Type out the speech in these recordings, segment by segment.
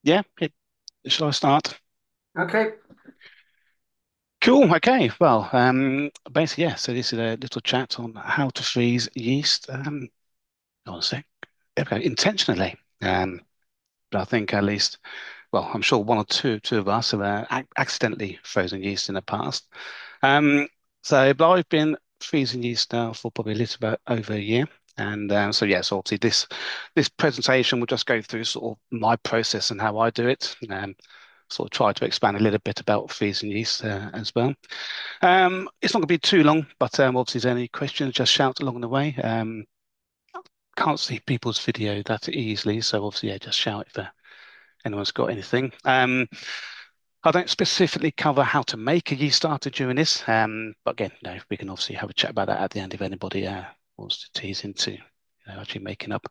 Yeah, shall I start? Okay. Cool. Okay. Well, basically, yeah. So this is a little chat on how to freeze yeast. Honestly, okay, intentionally. But I think at least, well, I'm sure one or two of us have accidentally frozen yeast in the past. Um, but I've been freezing yeast now for probably a little bit over a year. And so yes, obviously this presentation will just go through sort of my process and how I do it. Sort of try to expand a little bit about freezing yeast as well. It's not going to be too long, but obviously, if there's any questions, just shout along the way. Can't see people's video that easily, so obviously, yeah, just shout if anyone's got anything. I don't specifically cover how to make a yeast starter during this, but again, we can obviously have a chat about that at the end if anybody wants to tease into actually making up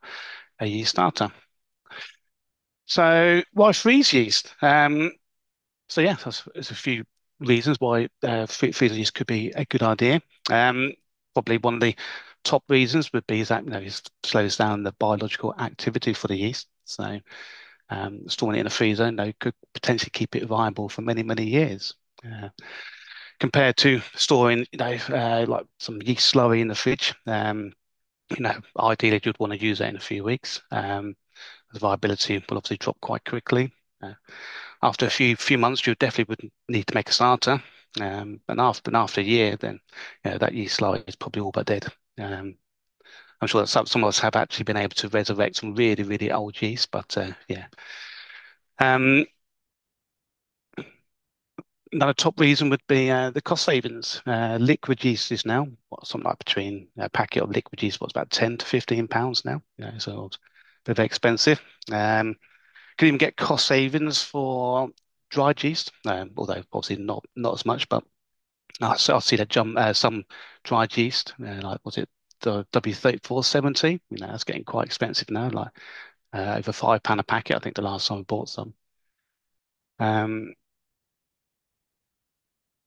a yeast starter. So, why freeze yeast? So yeah, there's a few reasons why freezing yeast could be a good idea. Um, Probably one of the top reasons would be that it slows down the biological activity for the yeast. So storing it in a freezer, could potentially keep it viable for many, many years. Uh, Compared to storing, like some yeast slurry in the fridge. Ideally you'd want to use that in a few weeks. The viability will obviously drop quite quickly. Uh, After a few months, you definitely would need to make a starter. But after a year, then that yeast slurry is probably all but dead. Um, I'm sure that some of us have actually been able to resurrect some really, really old yeast, but yeah. Um, Another top reason would be the cost savings. Liquid yeast is now something like between a packet of liquid yeast, what's about £10 to £15 now. So it's very expensive. Can even get cost savings for dried yeast, although obviously not as much. But I see that some dried yeast, like was it the W3470? That's getting quite expensive now, like over £5 a packet. I think the last time I bought some. Um,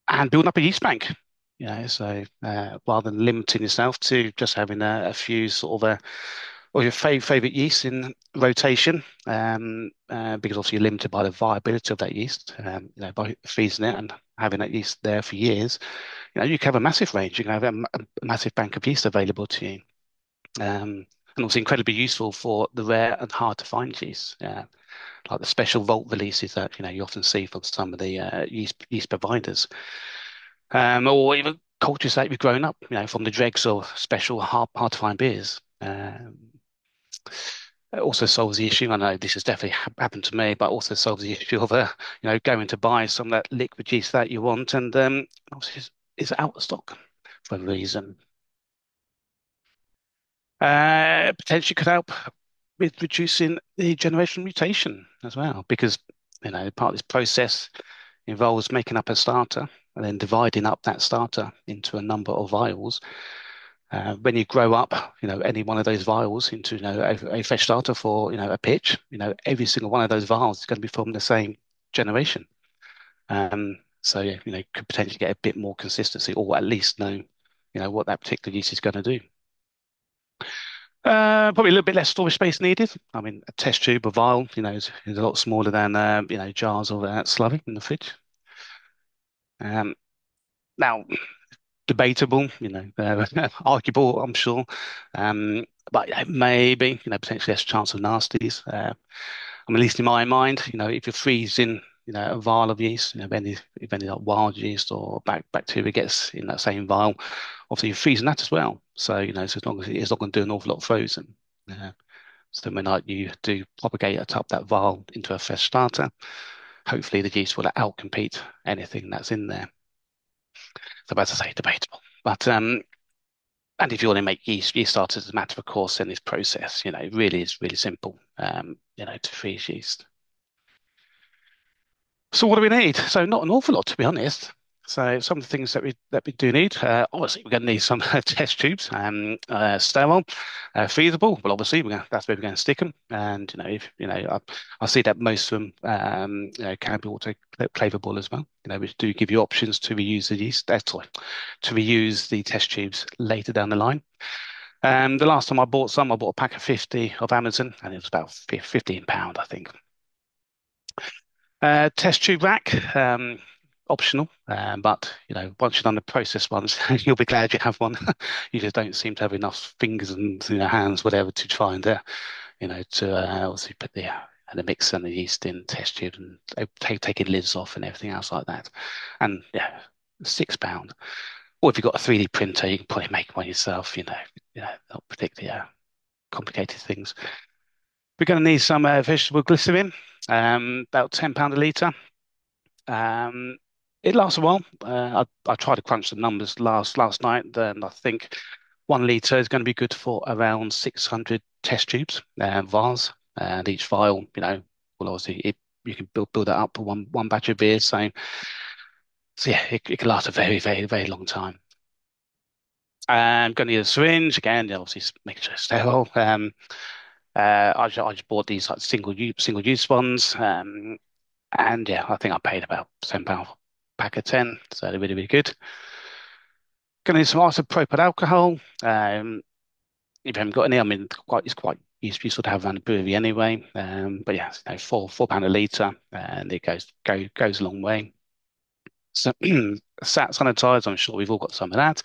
and building up a yeast bank. So rather than limiting yourself to just having a few sort of or your favorite yeast in rotation, because obviously you're limited by the viability of that yeast. By freezing it and having that yeast there for years, you can have a massive range. You can have a massive bank of yeast available to you, and also incredibly useful for the rare and hard to find yeast. Like the special vault releases that you often see from some of the yeast providers, or even cultures that we've grown up, from the dregs of special hard to find beers. It also solves the issue. I know this has definitely happened to me, but also solves the issue of going to buy some of that liquid yeast that you want, and obviously it's out of stock for a reason. Potentially could help with reducing the generational mutation as well, because part of this process involves making up a starter and then dividing up that starter into a number of vials. When you grow up, any one of those vials into a fresh starter for a pitch, every single one of those vials is going to be from the same generation. So yeah, could potentially get a bit more consistency, or at least know what that particular use is going to do. Probably a little bit less storage space needed. I mean, a test tube, a vial, is a lot smaller than jars of slurry in the fridge. Um, Now, debatable, arguable, I'm sure. But maybe, potentially less chance of nasties. I mean, at least in my mind, if you're freezing, a vial of yeast, if any like wild yeast or bacteria gets in that same vial, obviously you're freezing that as well. So as long as it's not going to do an awful lot frozen. Uh, so when like you do propagate it up that vial into a fresh starter, hopefully the yeast will outcompete anything that's in there. So as I say, debatable. But and if you want to make yeast starters as a matter of course in this process, it really is really simple. To freeze yeast. So what do we need? So not an awful lot, to be honest. So some of the things that we do need, obviously we're going to need some test tubes, sterile, feasible. Well, obviously that's where we're going to stick them. And if I see that most of them can be autoclavable as well. Which do give you options to reuse the yeast. Sorry, to reuse the test tubes later down the line. The last time I bought some, I bought a pack of 50 of Amazon, and it was about £15, I think. Test tube rack, optional, but once you've done the processed ones, you'll be glad you have one. You just don't seem to have enough fingers and hands, whatever, to try and to obviously put the mix and the yeast in test tube and taking lids off and everything else like that. And yeah, £6. Or if you've got a 3D printer, you can probably make one yourself. Not particularly complicated things. We're going to need some vegetable glycerin, about £10 a litre. Um, it lasts a while. I tried to crunch the numbers last night, and I think 1 litre is going to be good for around 600 test tubes, vials, and each vial, will obviously you can build that up for one batch of beer. So yeah, it can last a very, very, very long time. I'm going to need a syringe again, obviously make sure it's sterile. I just bought these like single use ones, and yeah, I think I paid about £10 pack of 10, so they're really, really good. Going to need some isopropyl alcohol. If you haven't got any, I mean, it's quite useful to have around the brewery anyway. But yeah, £4 a litre, and it goes a long way. So sat sanitizer, I'm sure we've all got some of that,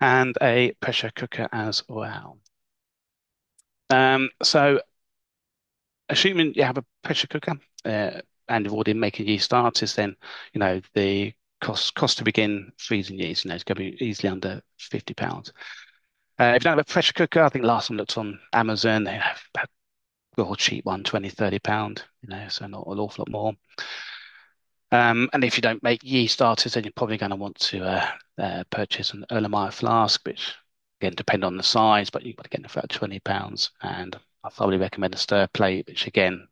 and a pressure cooker as well. So assuming you have a pressure cooker, and you've already making yeast starters, then the cost to begin freezing yeast, is going to be easily under £50. If you don't have a pressure cooker, I think last time I looked on Amazon, they have about a real cheap one, 20, £30, so not an awful lot more. And if you don't make yeast starters, then you're probably going to want to purchase an Erlenmeyer flask, which again depend on the size, but you've got to get it for about £20. And I probably recommend a stir plate, which again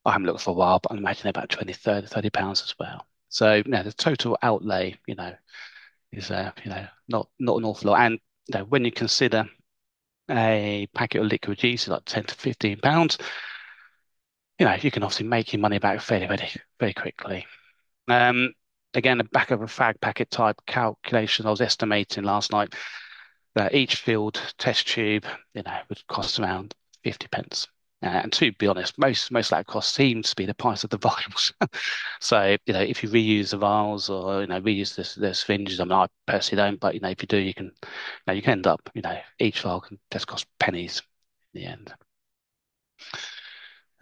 I haven't looked for a while, but I imagine they're about 20, £30 as well. So the total outlay, is not an awful lot. And when you consider a packet of liquid yeast is like 10 to £15, you can obviously make your money back fairly, very, very quickly. Um, Again, the back of a fag packet type calculation, I was estimating last night that each filled test tube, would cost around 50 pence. And to be honest, most of that cost seems to be the price of the vials. So, if you reuse the vials or, reuse the syringes, I mean, I personally don't, but, if you do, you can end up, each vial can just cost pennies in the end.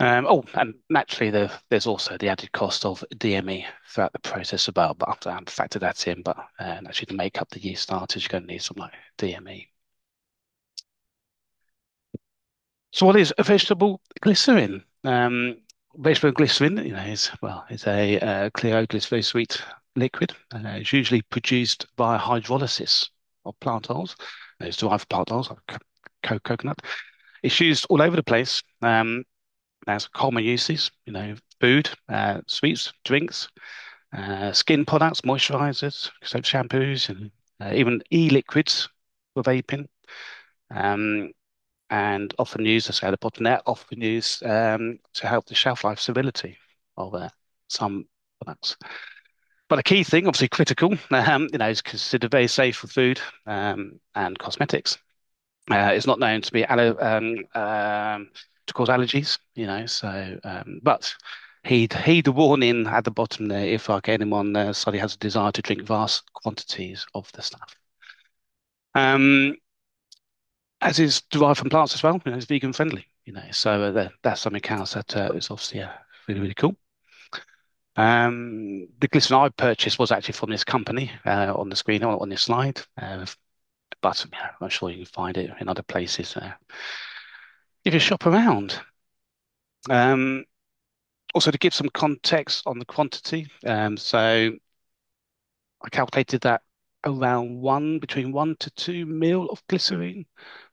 And naturally, there's also the added cost of DME throughout the process as well, but I haven't factored that in. But actually, to make up the yeast starters, you're going to need some like DME. So, what is a vegetable glycerin? Vegetable glycerin, is a clear, odorless, very sweet liquid. It's usually produced by hydrolysis of plant oils. It's derived from plant oils, like coconut. It's used all over the place. There's common uses, food, sweets, drinks, skin products, moisturizers, soap, shampoos, and even e-liquids for vaping. Um, and often used, as I say at the bottom there, often used to help the shelf life stability of some products. But the key thing, obviously critical, is considered very safe for food and cosmetics. It's not known to be to cause allergies, but heed the warning at the bottom there if like anyone suddenly has a desire to drink vast quantities of the stuff. Um, as is derived from plants as well, it's vegan friendly, so that's something else that is obviously really, really cool. The glycerin I purchased was actually from this company on the screen on this slide, but I'm sure you can find it in other places if you shop around. Um, Also, to give some context on the quantity, so I calculated that around between 1 to 2 mil of glycerine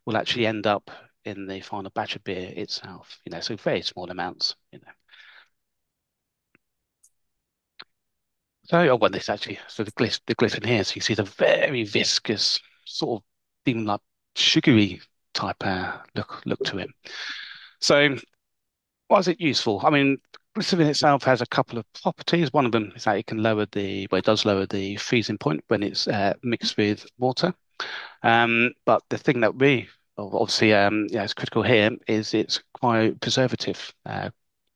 will actually end up in the final batch of beer itself. So very small amounts. So, well, this actually, so the glycerin here, so you see the very viscous sort of even like sugary type look to it. So why is it useful? I mean, glycerin itself has a couple of properties. One of them is that it does lower the freezing point when it's mixed with water. But the thing that we obviously yeah, is critical here is its cryopreservative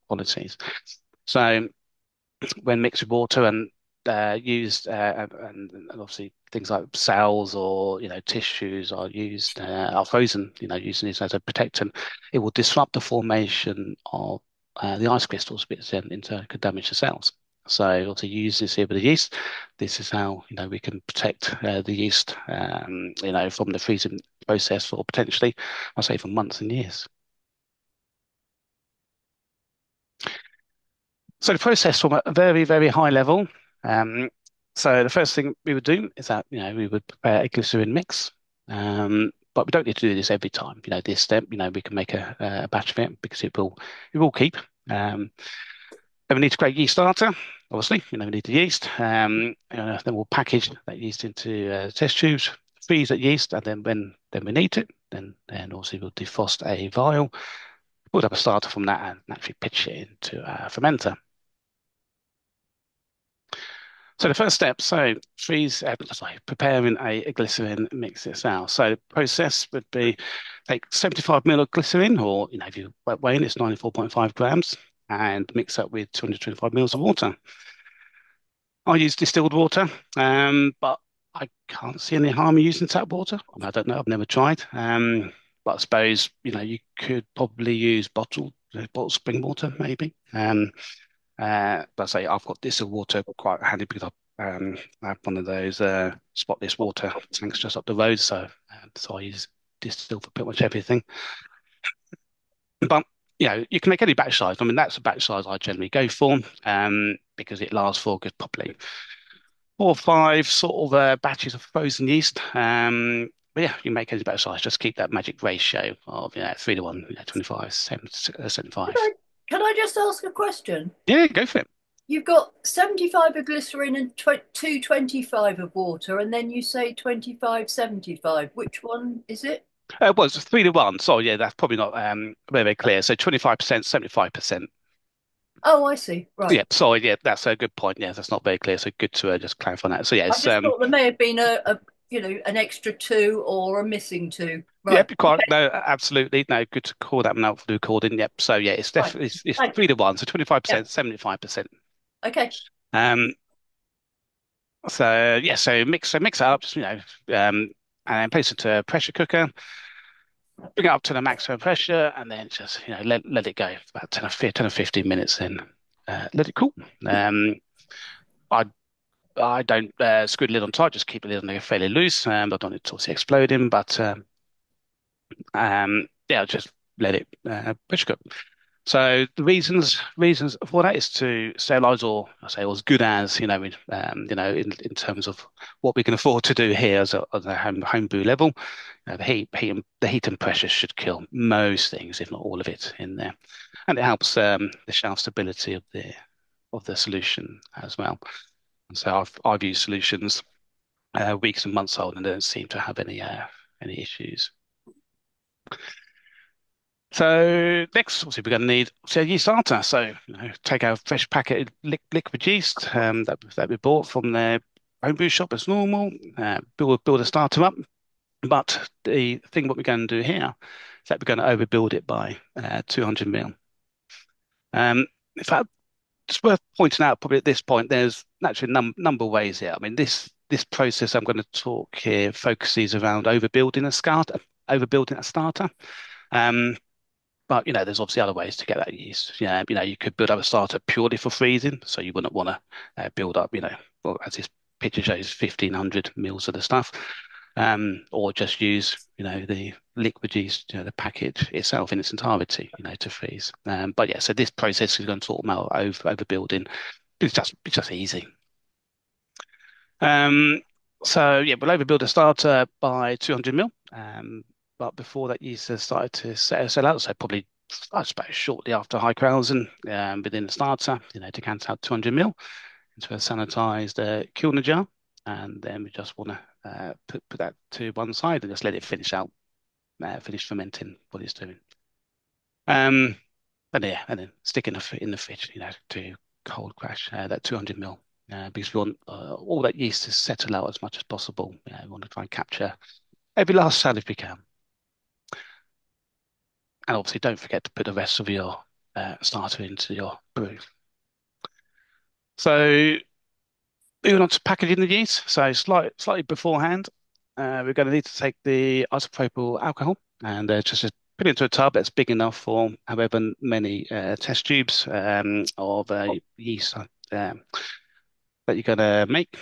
qualities. So when mixed with water and used and obviously things like cells or tissues are used are frozen using this as a protectant, it will disrupt the formation of the ice crystals, which then in turn could damage the cells. So to use this here with the yeast, this is how we can protect the yeast from the freezing process for potentially I'll say for months and years. So the process from a very, very high level. Um, so the first thing we would do is that, we would prepare a glycerin mix. But we don't need to do this every time. This step, we can make a batch of it because it will keep. Um, then we need to create yeast starter. Obviously, we need the yeast. Then we'll package that yeast into test tubes, freeze that yeast, and then we need it. Then also we'll defrost a vial, put up a starter from that, and actually pitch it into a fermenter. So the first step, freeze, sorry, preparing a glycerin mix itself. So the process would be take 75 ml of glycerin, or if you weigh in, it's 94.5 grams, and mix that with 225 mils of water. I use distilled water, but I can't see any harm in using tap water. I don't know, I've never tried. But I suppose you could probably use bottled spring water, maybe. But say I've got distilled water quite handy because I have one of those spotless water tanks just up the road, so I use distill for pretty much everything. But you can make any batch size. I mean, that's the batch size I generally go for, because it lasts for a good probably 4 or 5 sort of batches of frozen yeast. But yeah, you can make any batch size. Just keep that magic ratio of 3 to 1, 25, 75. I, can I just ask a question? Yeah, go for it. You've got 75 of glycerin and 225 of water, and then you say 25, 75. Which one is it? Well, it's 3 to 1. So yeah, that's probably not very, very clear. So 25%, 75%. Oh, I see. Yeah, Right. sorry, yeah, that's a good point. Yeah, that's not very clear. So good to just clarify that. So yeah, I it's just thought there may have been an extra two or a missing two. yeah, Right. quite Okay. no, absolutely no. Good to call that one out for the recording. Yep. So yeah, it's Right. definitely it's Thanks. 3 to 1. So Yeah. 25%, 75%. Okay. Um. So yeah, so mix it up, just and place it to a pressure cooker. Bring it up to the maximum pressure, and then just let it go for about 10 or 15 minutes. Then let it cool. Um. I I don't screw the lid on tight, just keep the lid on there fairly loose. I don't want it to obviously exploding, but yeah, just let it pressure cook. So the reasons for that is to sterilize, or I say, or as good as in terms of what we can afford to do here as a home brew level. The heat and pressure should kill most things, if not all of it, in there, and it helps the shelf stability of the solution as well. And so I've used solutions weeks and months old and don't seem to have any issues. So next, obviously, we're going to need a yeast starter. So take our fresh packet liquid yeast that we bought from the homebrew shop as normal. Build a starter up. But the thing what we're going to do here is that we're going to overbuild it by 200 mil. In fact, it's worth pointing out probably at this point, there's naturally a number of ways here. I mean, this process I'm going to talk here focuses around overbuilding a starter. Um, but there's obviously other ways to get that yeast. Yeah, you could build up a starter purely for freezing, so you wouldn't want to build up, well, as this picture shows, 1,500 mils of the stuff, or just use, the liquid yeast, the package itself in its entirety, to freeze. But yeah, so this process is going to talk about overbuilding. It's just easy. Um, so yeah, we'll overbuild a starter by 200 mil. But before that yeast has started to sell out, so probably I suppose shortly after high carousing, within the starter, decant out 200 mil into a sanitized Kilner jar, and then we just want to put that to one side and just let it finish fermenting what it's doing. And yeah, and then stick in the fridge, to cold crash that 200 mil because we want all that yeast to settle out as much as possible. We want to try and capture every last cell if we can. And obviously, don't forget to put the rest of your starter into your brew. So moving on to packaging the yeast. So slightly beforehand, we're going to need to take the isopropyl alcohol and just put it into a tub that's big enough for however many test tubes of yeast that you're going to make.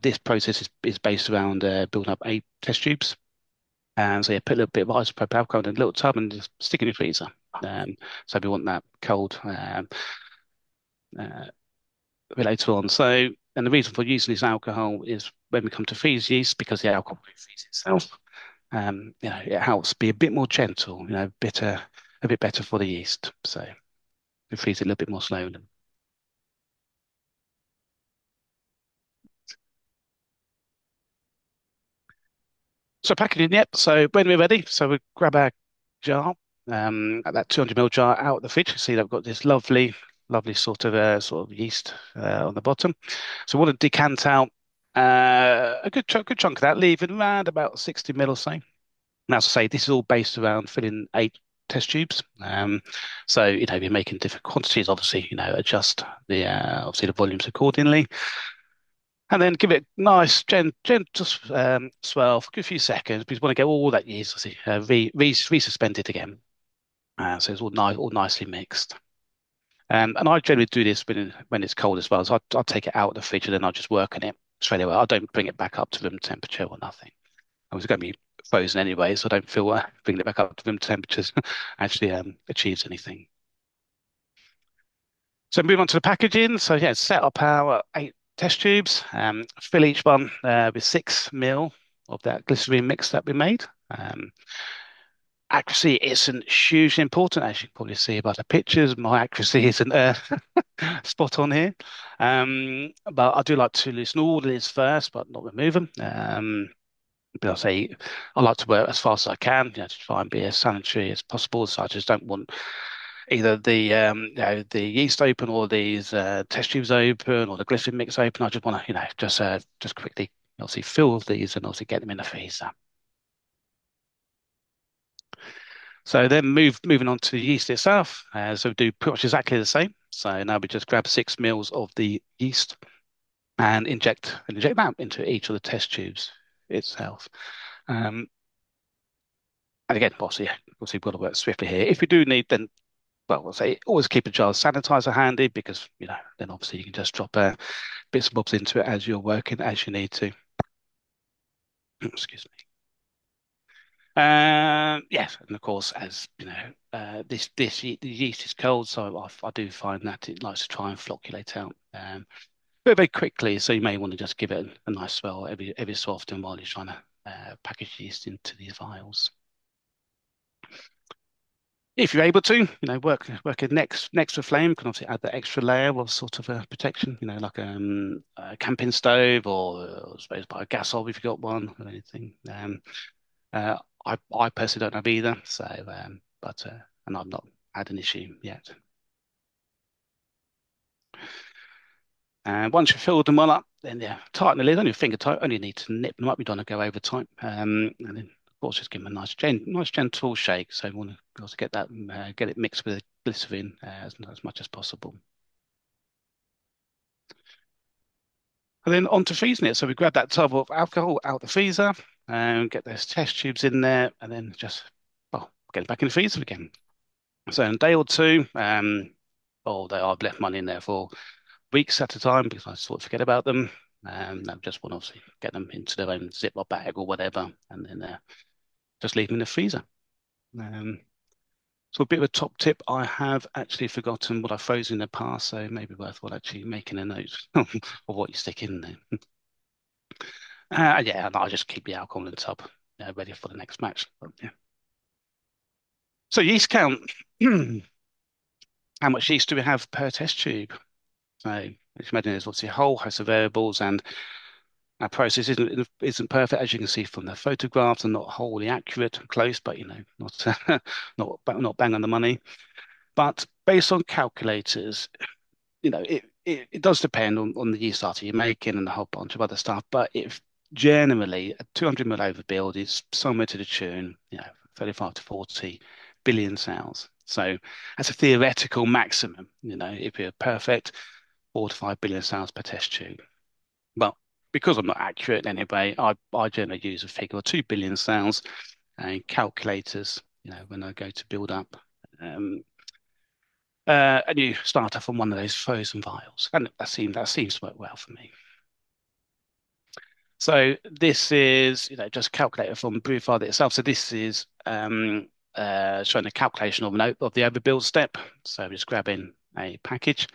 This process is based around building up 8 test tubes. And so yeah, put a little bit of isopropyl alcohol in a little tub and just stick it in your freezer. So we want that cold uh, a bit later on. So, and the reason for using this alcohol is when we come to freeze yeast, because the alcohol will freeze itself. It helps be a bit more gentle, a bit better for the yeast. So we freeze it a little bit more slowly. So packaging, yep. So when we're ready, so we grab our jar, at that 200 ml jar out of the fridge. You see, they've got this lovely sort of yeast on the bottom. So we want to decant out a good chunk of that, leaving around about 60 ml or so. Now, as I say, this is all based around filling 8 test tubes. So if you're making different quantities, obviously, adjust the obviously the volumes accordingly. And then give it nice, gentle swirl for a few seconds because you want to get all that yeast obviously, resuspended again. So it's all nicely mixed. And I generally do this when it's cold as well. So I'll take it out of the fridge and then I'll just work on it straight away. I don't bring it back up to room temperature or nothing. I was going to be frozen anyway, so I don't feel bringing it back up to room temperatures actually achieves anything. So move on to the packaging. So yeah, set up our 8 test tubes. Fill each one with 6 ml of that glycerine mix that we made. Accuracy isn't hugely important, as you can probably see by the pictures. My accuracy isn't spot on here, but I do like to loosen all the lids first, but not remove them. But I'll say I like to work as fast as I can, to try and be as sanitary as possible. So I just don't want either the yeast open or these test tubes open or the glycerin mix open. I just want to just quickly obviously fill these and obviously get them in the freezer. So then moving on to the yeast itself. So we do pretty much exactly the same. So now we just grab 6 ml of the yeast and inject that into each of the test tubes itself. Um, and again, obviously we've got to work swiftly here. If we do need, then well, we'll say always keep a jar of sanitizer handy because then obviously you can just drop bits and bobs into it as you're working as you need to. Excuse me. Yes, and of course, as you know, the yeast is cold, so I do find that it likes to try and flocculate out very quickly. So you may want to just give it a nice swirl every so often while you're trying to package yeast into these vials. If you're able to, work it next to a flame, can obviously add that extra layer of sort of protection, like a camping stove or I suppose by a gas hob if you've got one or anything. Uh, I personally don't have either, so but and I've not had an issue yet. And once you've filled them all up, then yeah, tighten the lid, only finger tight, only need to nip them up. You don't want to go over tight. And then of course just give them a nice gentle shake. So we want to also get it mixed with the glycerin as much as possible. And then on to freezing it. So we grab that tub of alcohol out the freezer and get those test tubes in there, and then just get it back in the freezer again. So in a day or two, I've left mine in there for weeks at a time because I sort of forget about them. I just want to obviously get them into their own Ziploc bag or whatever, and then just leave them in the freezer. Um, so a bit of a top tip, I have actually forgotten what I froze in the past, so maybe worthwhile actually making a note of what you stick in there. Yeah, and I'll just keep the alcohol in the tub ready for the next match. But, yeah. So yeast count. How much yeast do we have per test tube? So as you imagine, there's obviously a whole host of variables, and our process isn't perfect, as you can see from the photographs, and not wholly accurate and close, but not not bang on the money. But based on calculators, it does depend on the yeast starter you're making and a whole bunch of other stuff. But if generally a 200 ml overbuild is somewhere to the tune, 35 to 40 billion cells. So that's a theoretical maximum. If you're perfect, 4 to 5 billion cells per test tube. Well, because I'm not accurate anyway, I generally use a figure of 2 billion cells and calculators, when I go to build up um, a new starter from one of those frozen vials. And that seems to work well for me. So this is, just calculated from Brewfather itself. So this is showing a calculation of the overbuild step. So just grabbing a package,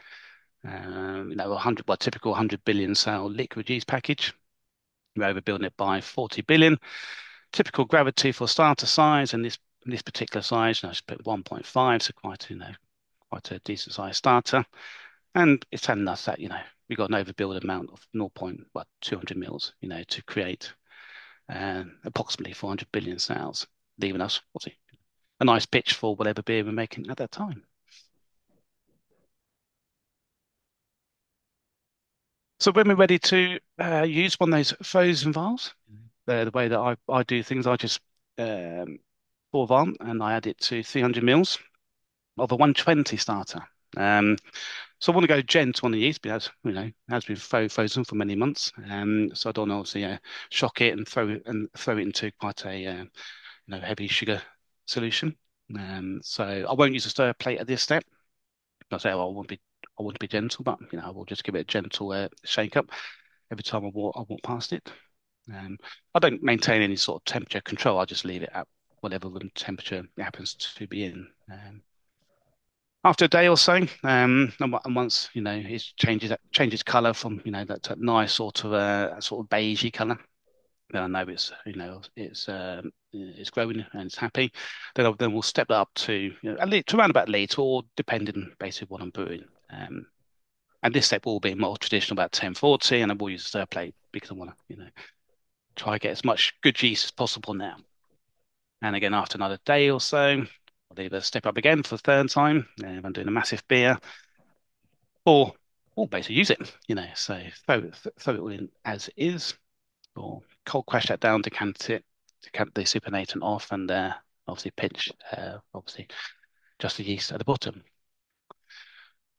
100, well, typical 100 billion cell liquid yeast package. We're overbuilding it by 40 billion. Typical gravity for starter size, and this particular size, I just put 1.5, so quite a decent size starter. And it's telling us that, we've got an overbuild amount of 200 mils, to create approximately 400 billion cells, leaving us, obviously, a nice pitch for whatever beer we're making at that time. So when we're ready to use one of those frozen vials, the way that I do things, I just pour one and I add it to 300 mils of a 120 starter. So I want to go gentle on the yeast because, it has been frozen for many months. So I don't obviously shock it and throw it into quite a heavy sugar solution. So I won't use a stir plate at this step. I say, well, I want to be gentle, but I will just give it a gentle shake up every time I walk past it. Um, I don't maintain any sort of temperature control. I just leave it at whatever room temperature it happens to be in. After a day or so, and once it changes colour from that nice sort of beigey colour, then I know it's growing and it's happy. Then we'll step that up to at least to around about a litre, or depending basically what I'm brewing. And this step will be more traditional, about 1040, and I will use a stir plate because I want to try to get as much good yeast as possible now. And again, after another day or so, I'll either step up again for the third time if I'm doing a massive beer, or basically use it. So throw it all in as is, or cold crash that down, decant the supernatant off, and obviously pinch obviously just the yeast at the bottom.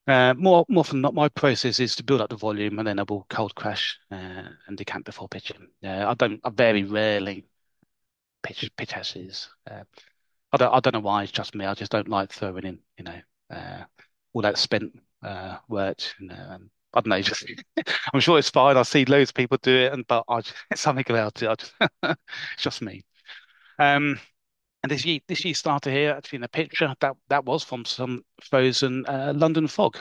More often than not, my process is to build up the volume and then I will cold crash and decant before pitching. I very rarely pitch as is. I don't know why. It's just me. I just don't like throwing in, all that spent wort. And I don't know. Just I'm sure it's fine. I see loads of people do it, but it's something about it. It's just me. Um, and this yeast starter here, actually in the picture, that was from some frozen London fog,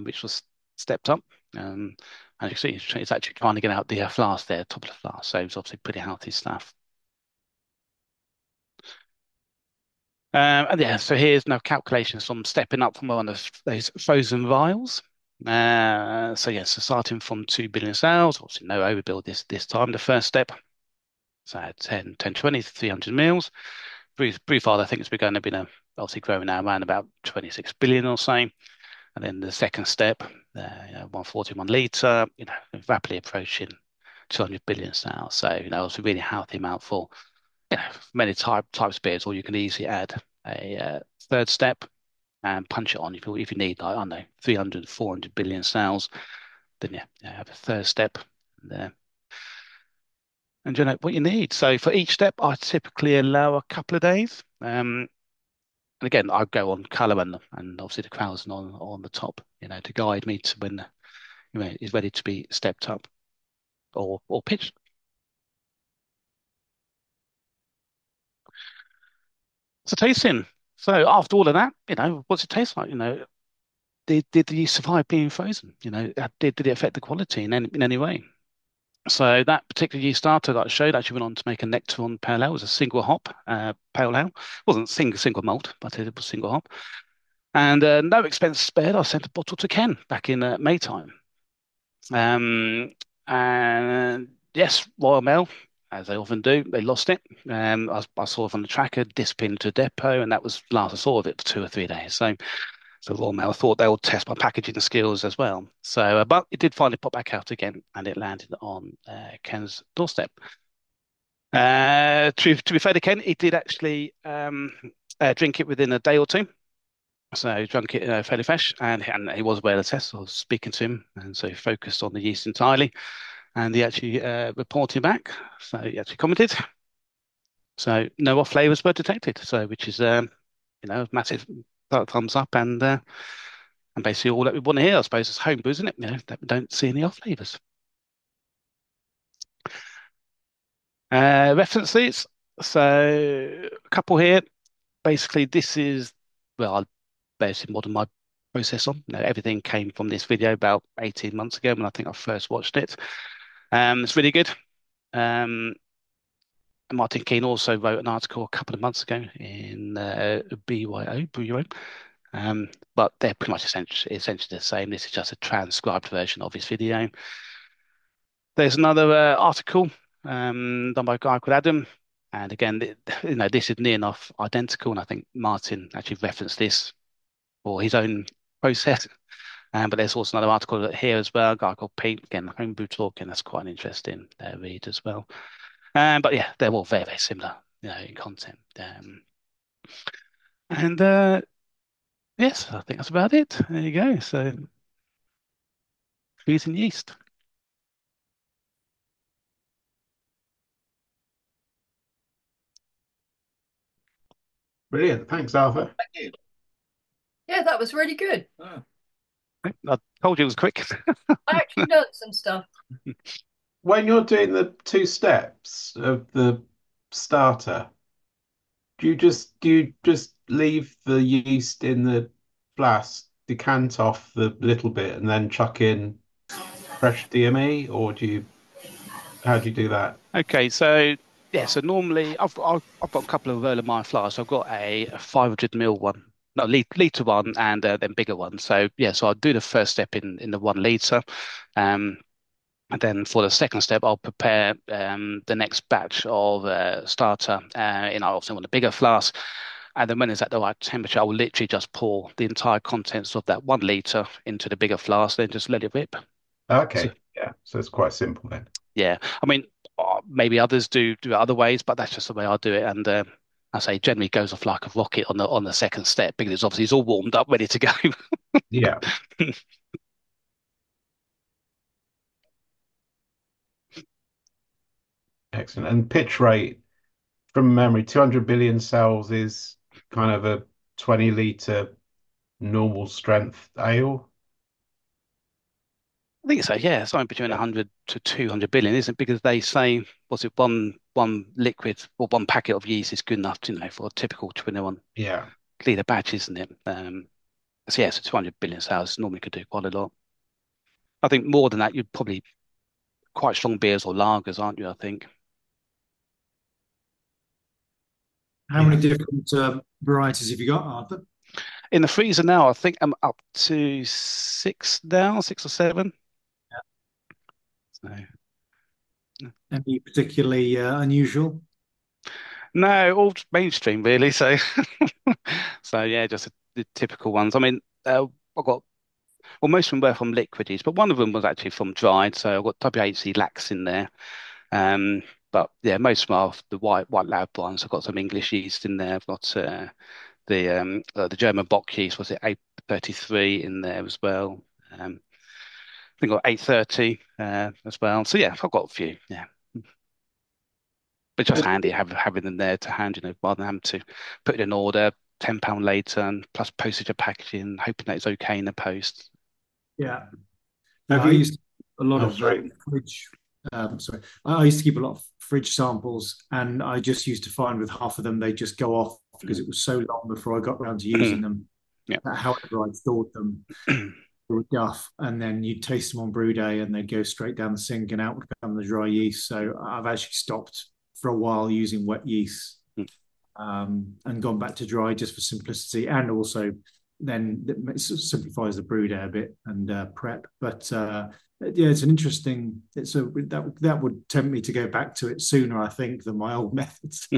which was stepped up. And you see, it's actually trying to get out the flask there, top of the flask. So it's obviously pretty healthy stuff. And yeah, so here's no calculations from stepping up from one of those frozen vials. So yes, so starting from 2 billion cells, obviously no overbuild this time. The first step, so 10, 20 to 300 mils. Brief I think it's going to be obviously growing now around about 26 billion or so. And then the second step, 141 litre, rapidly approaching 200 billion cells. So, it's a really healthy amount for, many types of beers, or you can easily add a third step and punch it on if you need, like, I don't know, 300, 400 billion cells, then have a third step there and generate what you need. So for each step, I typically allow a couple of days. And again, I go on colour and obviously the crowds on the top, to guide me to when is ready to be stepped up or pitched. So tasting. So after all of that, what's it taste like? Did you survive being frozen? Did it affect the quality in any way? So that particular yeast starter that I showed actually went on to make a Nectaron Pale Ale. It was a single hop pale ale. It wasn't single malt, but it was single hop. And no expense spared. I sent a bottle to Ken back in May time. Um, and yes, Royal Mail, as they often do, they lost it. I saw it on the tracker, disappeared into a depot, and that was the last I saw of it for 2 or 3 days. So So Royal Mail thought they would test my packaging skills as well. So, but it did finally pop back out again, and it landed on Ken's doorstep. To be fair to Ken, he did actually drink it within a day or two. So he drank it fairly fresh, and he was aware of the test. So I was speaking to him, and so he focused on the yeast entirely, and he actually reported back. So he actually commented. So no off flavors were detected. So which is a massive thumbs up, and basically all that we want to hear, I suppose, is homebrew, isn't it? That we don't see any off flavors. References. So a couple here. Basically, this is I basically modeled my process on. Everything came from this video about 18 months ago when I think I first watched it. It's really good. Um, Martin Keane also wrote an article a couple of months ago in BYO. But they're pretty much essentially the same. This is just a transcribed version of his video. There's another article done by a guy called Adam, and again, this is near enough identical. And I think Martin actually referenced this for his own process. But there's also another article here as well, a guy called Pete, again, Homebrew Talk, and that's quite an interesting read as well. But yeah, they're all very, very similar, in content. And yes, I think that's about it. There you go. So, freezing yeast. Brilliant. Thanks, Arthur. Yeah, that was really good. I told you it was quick. I actually learned some stuff. When you're doing the two steps of the starter, do you just leave the yeast in the flask, decant off the little bit, and then chuck in fresh DME, or how do you do that? Okay, so yeah, so normally I've got a couple of Erlenmeyer flasks. I've got a 500 ml one, no liter one, and then bigger one. So yeah, so I'll do the first step in the 1 liter, um, and then for the second step, I'll prepare the next batch of starter. Obviously want a bigger flask, and then when it's at the right temperature, I will literally just pour the entire contents of that 1 liter into the bigger flask, then just let it rip. So Okay, yeah. So it's quite simple then. yeah, I mean, maybe others do it other ways, but that's just the way I do it. And I say generally goes off like a rocket on the second step because obviously it's all warmed up, ready to go. Yeah, excellent. And pitch rate from memory, 200 billion cells is kind of a 20-liter normal strength ale. I think so. Yeah, something between Yeah. 100 to 200 billion, isn't it? Because they say, what's it, one liquid or one packet of yeast is good enough, for a typical 21-liter batch, isn't it? So yeah, so 200 billion cells normally could do quite a lot. I think more than that, you'd probably quite strong beers or lagers, aren't you? I think. How many Yeah. different varieties have you got, Arthur? In the freezer now, I think I'm up to six now, 6 or 7. So, Any particularly unusual? no, all mainstream really. So, so yeah, just the typical ones. I mean, I got most of them were from liquidies, but one of them was actually from dried. So I've got WHC lax in there. Um, but yeah, most of them are the white lab ones. I've got some English yeast in there. I've got the German Bock yeast. Was it 833 in there as well? I think I got 830 as well. So yeah, I've got a few. Yeah. But just handy having them there to hand, rather than having to put it in order, £10 later, and plus postage and packaging, hoping that it's okay in the post. Yeah. Have I you? used a lot Oh, of sorry. fridge. Sorry, I used to keep a lot of fridge samples, and I just used to find with half of them they just go off because Mm. it was so long before I got around to using them. Yeah. That however I stored them, they were duff, and then you'd taste them on brew day, and they'd go straight down the sink, and out would come the dry yeast. So I've actually stopped for a while using wet yeast, and gone back to dry just for simplicity, and also then it simplifies the brew day a bit and prep. But yeah, it's an interesting. That would tempt me to go back to it sooner, I think, than my old methods.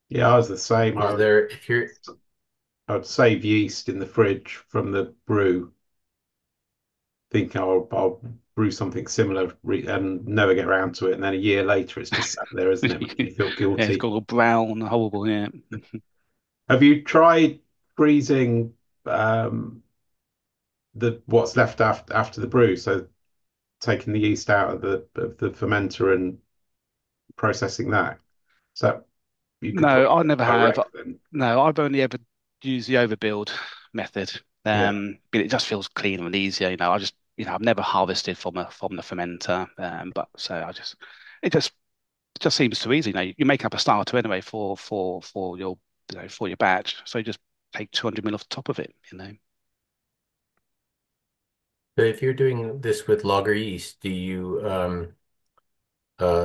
Yeah, I was the same. Are there, if you're I'd save yeast in the fridge from the brew, think I'll brew something similar and never get around to it. And then a year later, it's just sat there, isn't it? Makes you feel Yeah, it's got guilty. all brown, horrible. Yeah. Have you tried freezing um, the what's left after the brew? So taking the yeast out of the fermenter and processing that. So you could No, probably I do it never have. direct then. No, I've only ever used the overbuild method. Yeah. But it just feels cleaner and easier. I just, I've never harvested from the fermenter. But so it just seems too easy. You make up a starter anyway for your, for your batch. So you just take 200 ml off the top of it. So if you're doing this with lager yeast, do you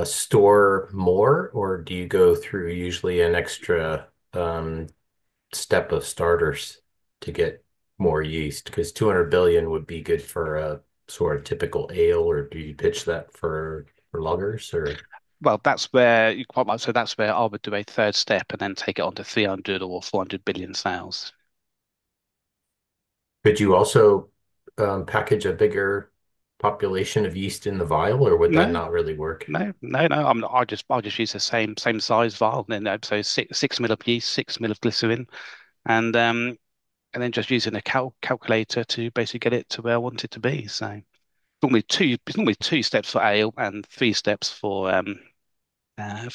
store more, or do you go through usually an extra step of starters to get more yeast? Because 200 billion would be good for a sort of typical ale, or do you pitch that for lagers? Or Well, that's where you quite right. So that's where I would do a third step and then take it on to 300 or 400 billion sales. could you also package a bigger population of yeast in the vial, or would that No, not really work? no. I just use the same size vial. Then so six mil of yeast, 6 mil of glycerin, and um and then just using a calculator to basically get it to where I want it to be. So it's normally two steps for ale and three steps for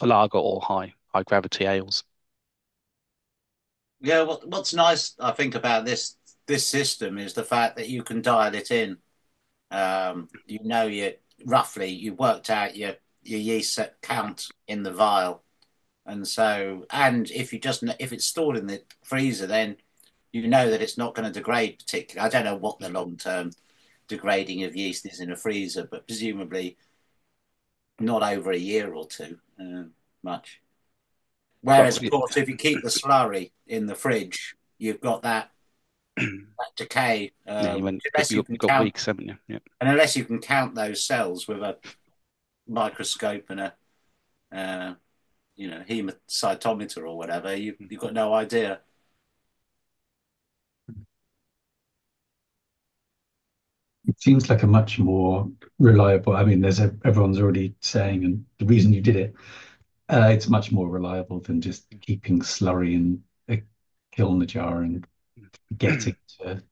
lager or high gravity ales. Yeah, what's nice, I think, about this system is the fact that you can dial it in. You know, you worked out your yeast set count in the vial, and so if it's stored in the freezer, then you know that it's not going to degrade particularly. I don't know what the long term degrading of yeast is in a freezer, but presumably not over a year or two, much. Well, Whereas, of course, if you keep the slurry in the fridge, you've got that decay, yeah, unless you you can got count, weeks, haven't you? Yeah. and unless you can count those cells with a microscope and a hemocytometer or whatever, you've got no idea. It seems like a much more reliable. I mean, everyone's already saying, and the reason you did it, it's much more reliable than just keeping slurry in a kiln jar and getting to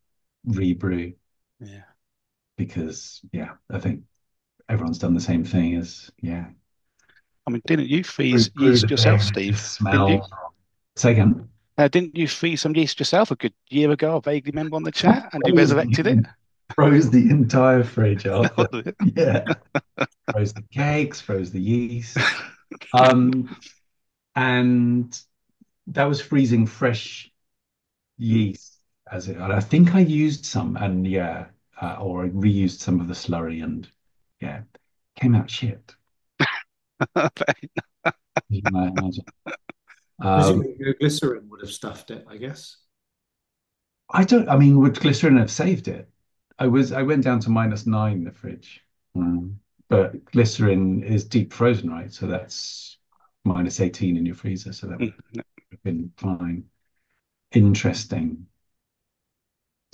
rebrew. Yeah. Because yeah, I think everyone's done the same thing as yeah. I mean, didn't you Brew, freeze brew the yeast yourself, beer, it Steve? just Didn't you? smells. Say again. Didn't you freeze some yeast yourself a good year ago? I vaguely remember on the chat, and you Froze resurrected it. the, froze the entire fridge That after. was it. Yeah, froze the cakes, froze the yeast. Um, and that was freezing fresh yeast as it. And I think I used some, and yeah, or I reused some of the slurry, and yeah, came out shit. You might imagine. Um, Presumably, glycerin would have stuffed it, I guess. I don't. I mean, would glycerin have saved it? I went down to -9 in the fridge, but glycerin is deep frozen, right? So that's -18 in your freezer, so that would Mm, have been fine. Interesting.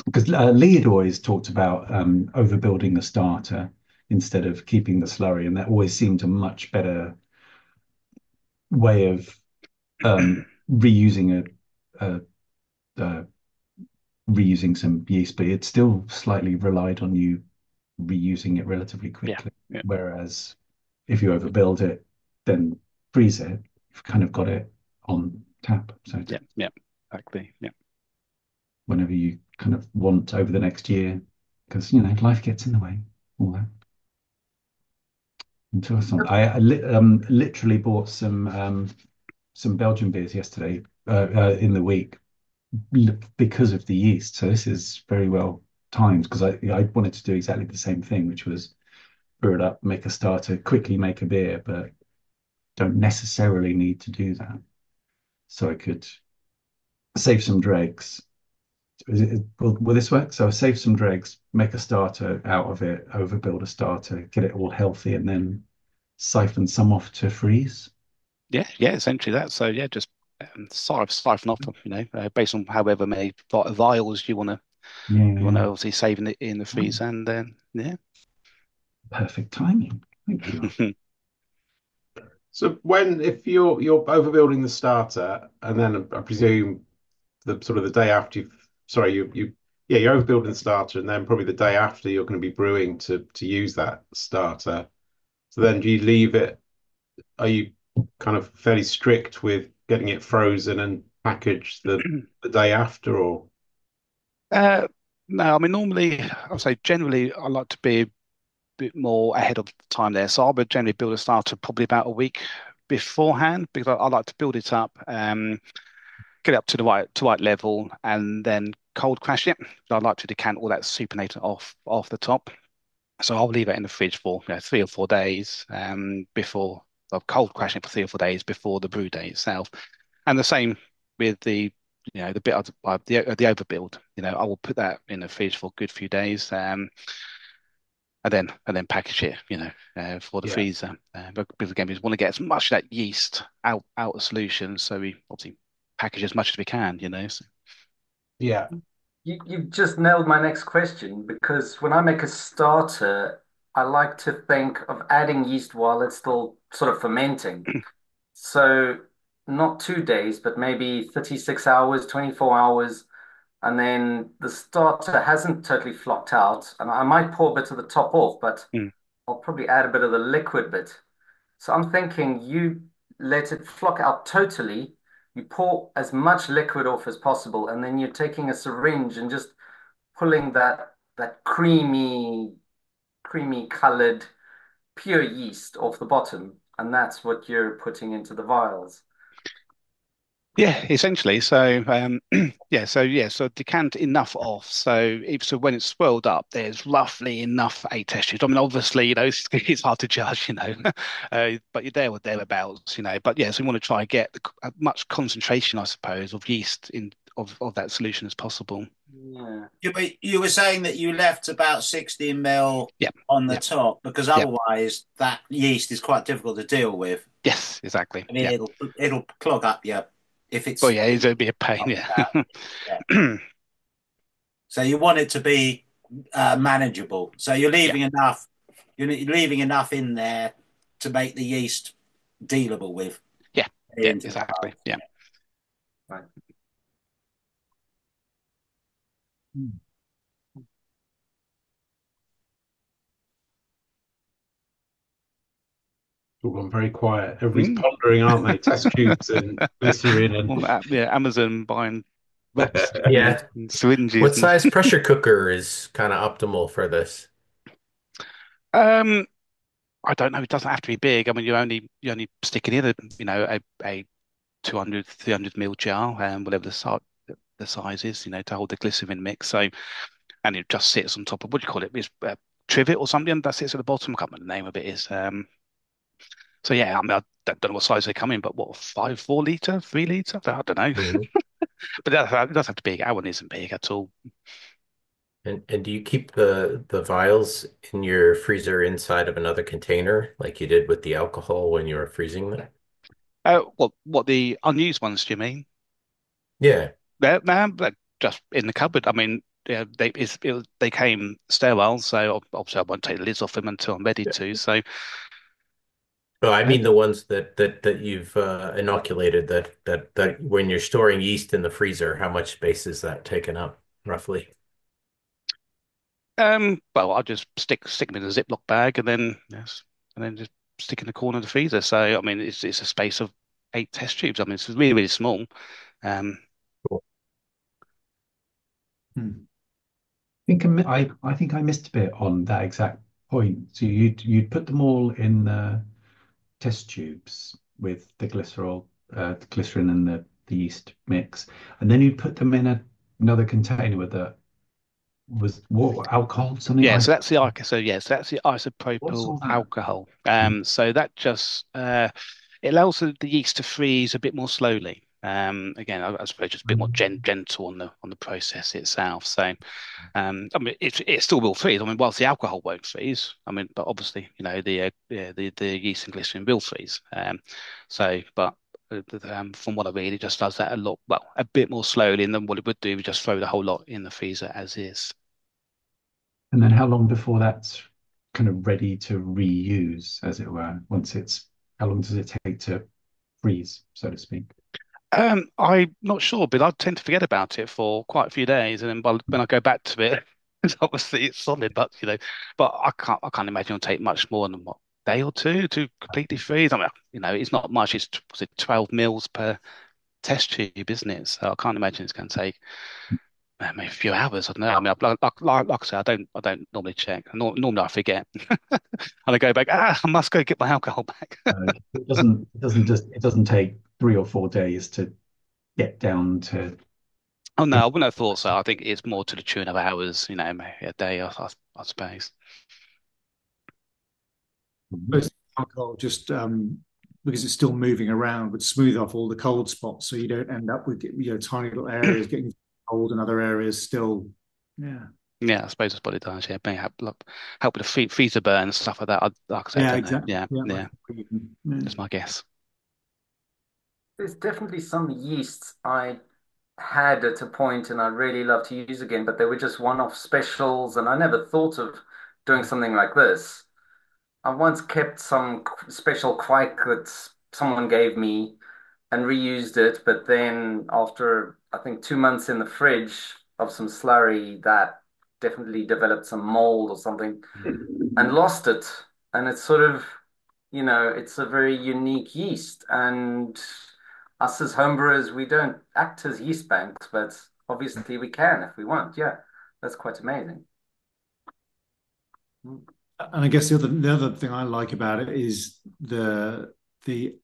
Because Lee had always talked about overbuilding the starter instead of keeping the slurry, and that always seemed a much better way of reusing a reusing some yeast, but it still slightly relied on you reusing it relatively yeah, quickly. yeah, Whereas if you overbuild it, then freeze it, you've kind of got it on tap. So yeah, exactly. Yeah. whenever you kind of want over the next year, because life gets in the way, all that. Until some, literally bought some Belgian beers yesterday in the week because of the yeast. So this is very well timed because I wanted to do exactly the same thing, which was brew it up, make a starter, quickly make a beer, but don't necessarily need to do that. So I could save some dregs. Will this work? So I save some dregs, make a starter out of it, overbuild a starter, get it all healthy, and then siphon some off to freeze. Yeah, essentially that. So yeah, just siphon off them, based on however many vials Yeah, you want to yeah. obviously save in the Oh, freezer, and then yeah. perfect timing. Thank you. So if you're overbuilding the starter, and then I presume the sort of the day after sorry, yeah, you're overbuilding the starter, and then probably the day after you're going to be brewing to use that starter. So then do you leave it? Are you kind of fairly strict with getting it frozen and packaged the day after, or? Uh, no, I mean normally I'd say generally I like to be a bit more ahead of the time there. So I would generally build a starter probably about a week beforehand because I like to build it up, get it up to the right level, and then cold crash it. So I like to decant all that supernatant off the top. So I'll leave it in the fridge for 3 or 4 days before I'll cold crash it for 3 or 4 days before the brew day itself. And the same with the bit of the overbuild. I will put that in the fridge for a good few days, and then package it, for the Yeah. freezer. But because again, we want to get as much of that yeast out of solution, so we obviously package as much as we can. So. Yeah. You've just nailed my next question because when I make a starter, I like to think of adding yeast while it's still sort of fermenting. So not 2 days, but maybe 36 hours, 24 hours, and then the starter hasn't totally flocked out. And I might pour a bit of the top off, but Mm. I'll probably add a bit of the liquid bit. So I'm thinking you let it flock out totally. You pour as much liquid off as possible, and then you're taking a syringe and just pulling that creamy colored pure yeast off the bottom, and that's what you're putting into the vials. Yeah, essentially. So, so decant enough off. So when it's swirled up, there's roughly enough 8 test tubes. I mean, obviously, it's hard to judge, but you're there or thereabouts, But yeah, so we want to try and get as much concentration, I suppose, of yeast of that solution as possible. Yeah. You were saying that you left about 60 ml Yeah, on the yeah, top because yeah. otherwise that yeast is quite difficult to deal with. Yes, exactly. I mean, Yeah. it'll clog up your if Well, it's yeah, it'd be a pain. Yeah. yeah. So you want it to be manageable. So you're Yeah. leaving enough. You're leaving enough in there to make the yeast dealable with Yeah. Yeah. into the Exactly. vials. Yeah. Right. All gone very quiet. Everybody's Mm. pondering, aren't they? Test tubes and glycerin and Well, yeah, Amazon buying lots, Yeah. and syringes What and size pressure cooker is kind of optimal for this? um, I don't know. It doesn't have to be big. I mean, you only stick it in a 200, 300 ml jar, whatever the size is, to hold the glycerin mix. So, and it just sits on top of what do you call it? It's trivet or something that sits at the bottom. I can't remember the name of it is. So yeah, I mean, I don't know what size they come in, but what 4 liter, 3 liter? I don't know. Mhm. But it doesn't have to be big. Our one isn't big at all. And do you keep the vials in your freezer inside of another container like you did with the alcohol when you were freezing them? What the unused ones do you mean? Yeah. They're just in the cupboard. I mean, yeah, they came sterile, so obviously I won't take the lids off them until I'm ready to. So, Well, I uh, mean the ones that you've inoculated that when you're storing yeast in the freezer, how much space is that taken up roughly? well, I'll just stick them in a Ziploc bag and then yes, and then just stick in the corner of the freezer. So, I mean, it's a space of 8 test tubes. I mean, it's really really small. Um, Cool. Hmm. I think I missed a bit on that exact point. So you'd put them all in the test tubes with the glycerin and the yeast mix, and then you'd put them in another container with a was what alcohol something Yeah, I so that's the so yes, that's the what's isopropyl all that? alcohol. So that just it allows the yeast to freeze a bit more slowly. Again, I suppose just a bit more gentle on the process itself. So, I mean, it still will freeze. I mean, whilst the alcohol won't freeze, I mean, but obviously, the yeast and glycerin will freeze. But from what I read, it just does that a lot, well, a bit more slowly than what it would do if you just throw the whole lot in the freezer as is. And then how long before that's kind of ready to reuse, as it were? How long does it take to freeze, so to speak? I'm not sure, but I tend to forget about it for quite a few days, and then when I go back to it, obviously it's solid. But but I can't imagine it'll take much more than what, day or two to completely freeze. I mean, it's not much. It's was it 12 mils per test tube, isn't it? So I can't imagine it's going to take maybe a few hours. I don't know. I mean, like I say, I don't normally check. Normally I forget, and I go back. I must go get my alcohol back. It doesn't take 3 or 4 days to get down to. Oh no, I wouldn't have thought so. I think it's more to the tune of hours, maybe a day, I suppose. Most alcohol just because it's still moving around would smooth off all the cold spots, so you don't end up with tiny little areas getting cold and other areas still. Yeah. Yeah, I suppose that's what it does. Yeah, may help with the freezer burn and stuff like that. Like I said, I Yeah, don't know. exactly. Yeah, Yeah, yeah, yeah. that's my guess. There's definitely some yeasts I had at a point and I really love to use again, but they were just one-off specials, and I never thought of doing something like this. I once kept some special quike that someone gave me and reused it, but then after I think 2 months in the fridge of some slurry, that definitely developed some mold or something and lost it. And it's sort of, it's a very unique yeast. And us as homebrewers, we don't act as yeast banks, but obviously we can if we want. Yeah, that's quite amazing. Mm. And I guess the other thing I like about it is the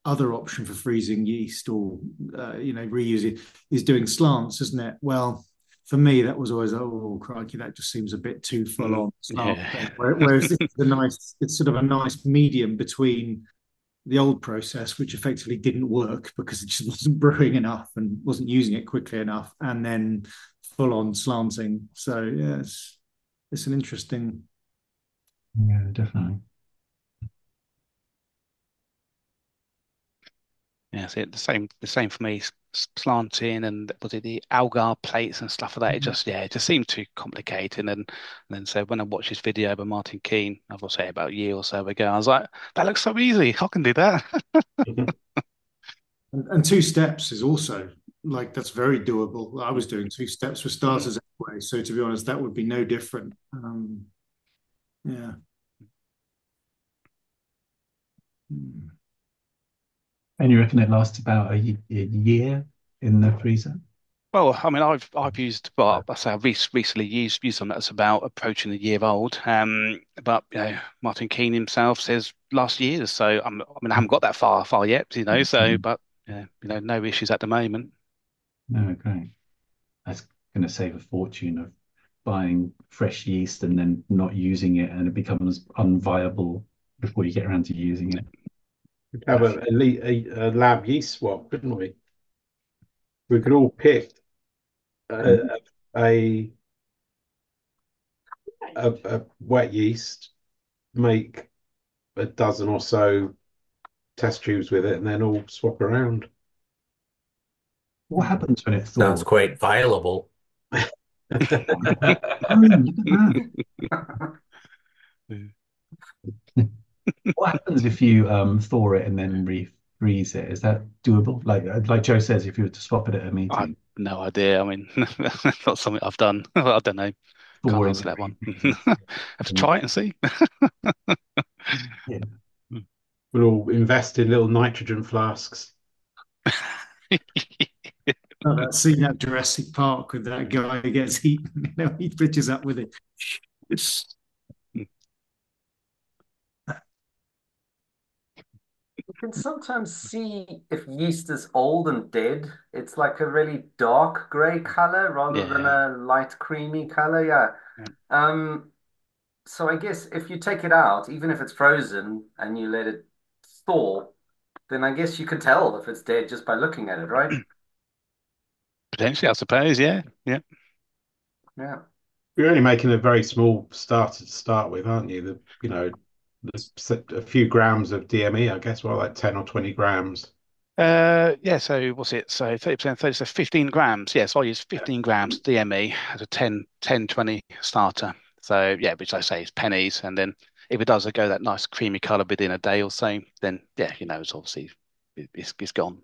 other option for freezing yeast or reusing is doing slants, isn't it? Well, for me, that was always, oh crikey, that just seems a bit too full on slant Yeah, thing. Whereas this is it's sort of a nice medium between the old process, which effectively didn't work because it just wasn't brewing enough and wasn't using it quickly enough, and then full on slanting. So yeah, it's an interesting. Yeah, definitely. yeah. So the same for me. Slanting and was it the algar plates and stuff like that? It just seemed too complicated. And then so when I watched this video by Martin Keane, I will say about a year or so ago, I was like, that looks so easy. I can do that. And two steps is also like that's very doable. I was doing two steps for starters anyway, so to be honest, that would be no different. Yeah. Hmm. And you reckon it lasts about a year in the freezer? Well, I mean, I've used, well, I say I've recently used something that's about approaching a year old. But Martin Keane himself says last year. So I mean, I haven't got that far yet. So but no issues at the moment. No, great. That's going to save a fortune of buying fresh yeast and then not using it, and it becomes unviable before you get around to using it. We'd have a lab yeast swap, couldn't we? We could all pick a, a, a wet yeast, make a dozen or so test tubes with it, and then all swap around. What happens when it Sounds thaws? quite viable. I mean, what happens if you thaw it and then refreeze it? Is that doable? Like Joe says, if you were to swap it at a I've meeting, no idea. I mean, not something I've done. I don't know. Can't thawing answer and that one. refreezing. Have to try it and see. Yeah. We'll all invest in little nitrogen flasks. Oh, that scene at Jurassic Park with that guy who gets eaten, he pitches up with it. You can sometimes see if yeast is old and dead. It's like a really dark gray color rather than Yeah. a light creamy color. Yeah. Yeah. Um, so I guess if you take it out, even if it's frozen and you let it thaw, then I guess you could tell if it's dead just by looking at it, right? Potentially, I suppose. Yeah. Yeah. Yeah. You're only making a very small starter to start with, aren't you? There's a few grams of DME, I guess, well, like 10 or 20 grams. Yeah, so what's it? So 30%, 30, so 15 grams. Yeah, so I use 15 grams DME as a 10, 20 starter. So yeah, which I say is pennies. And then if it does go that nice creamy color within a day or so, then yeah, it's obviously it's gone.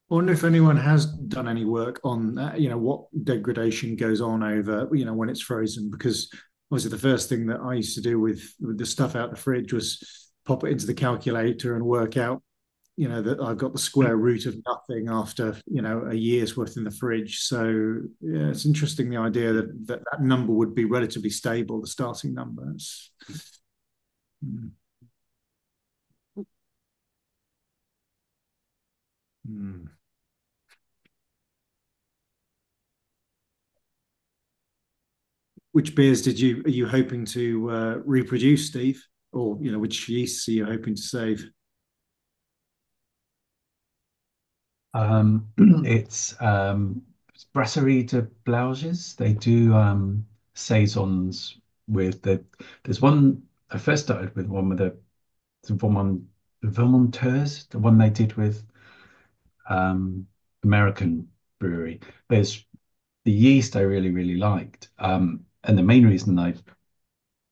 I wonder if anyone has done any work on that, what degradation goes on over, when it's frozen. Because obviously the first thing that I used to do with the stuff out the fridge was pop it into the calculator and work out, that I've got the square root of nothing after, a year's worth in the fridge. So yeah, it's interesting the idea that number would be relatively stable, the starting number. Hmm. Hmm. Which beers are you hoping to reproduce, Steve? Or, which yeasts are you hoping to save? It's Brasserie de Blauges. They do saisons with there's one. I first started with one with the Vermonteurs, the one they did with um American brewery. There's the yeast I really, really liked. And the main reason I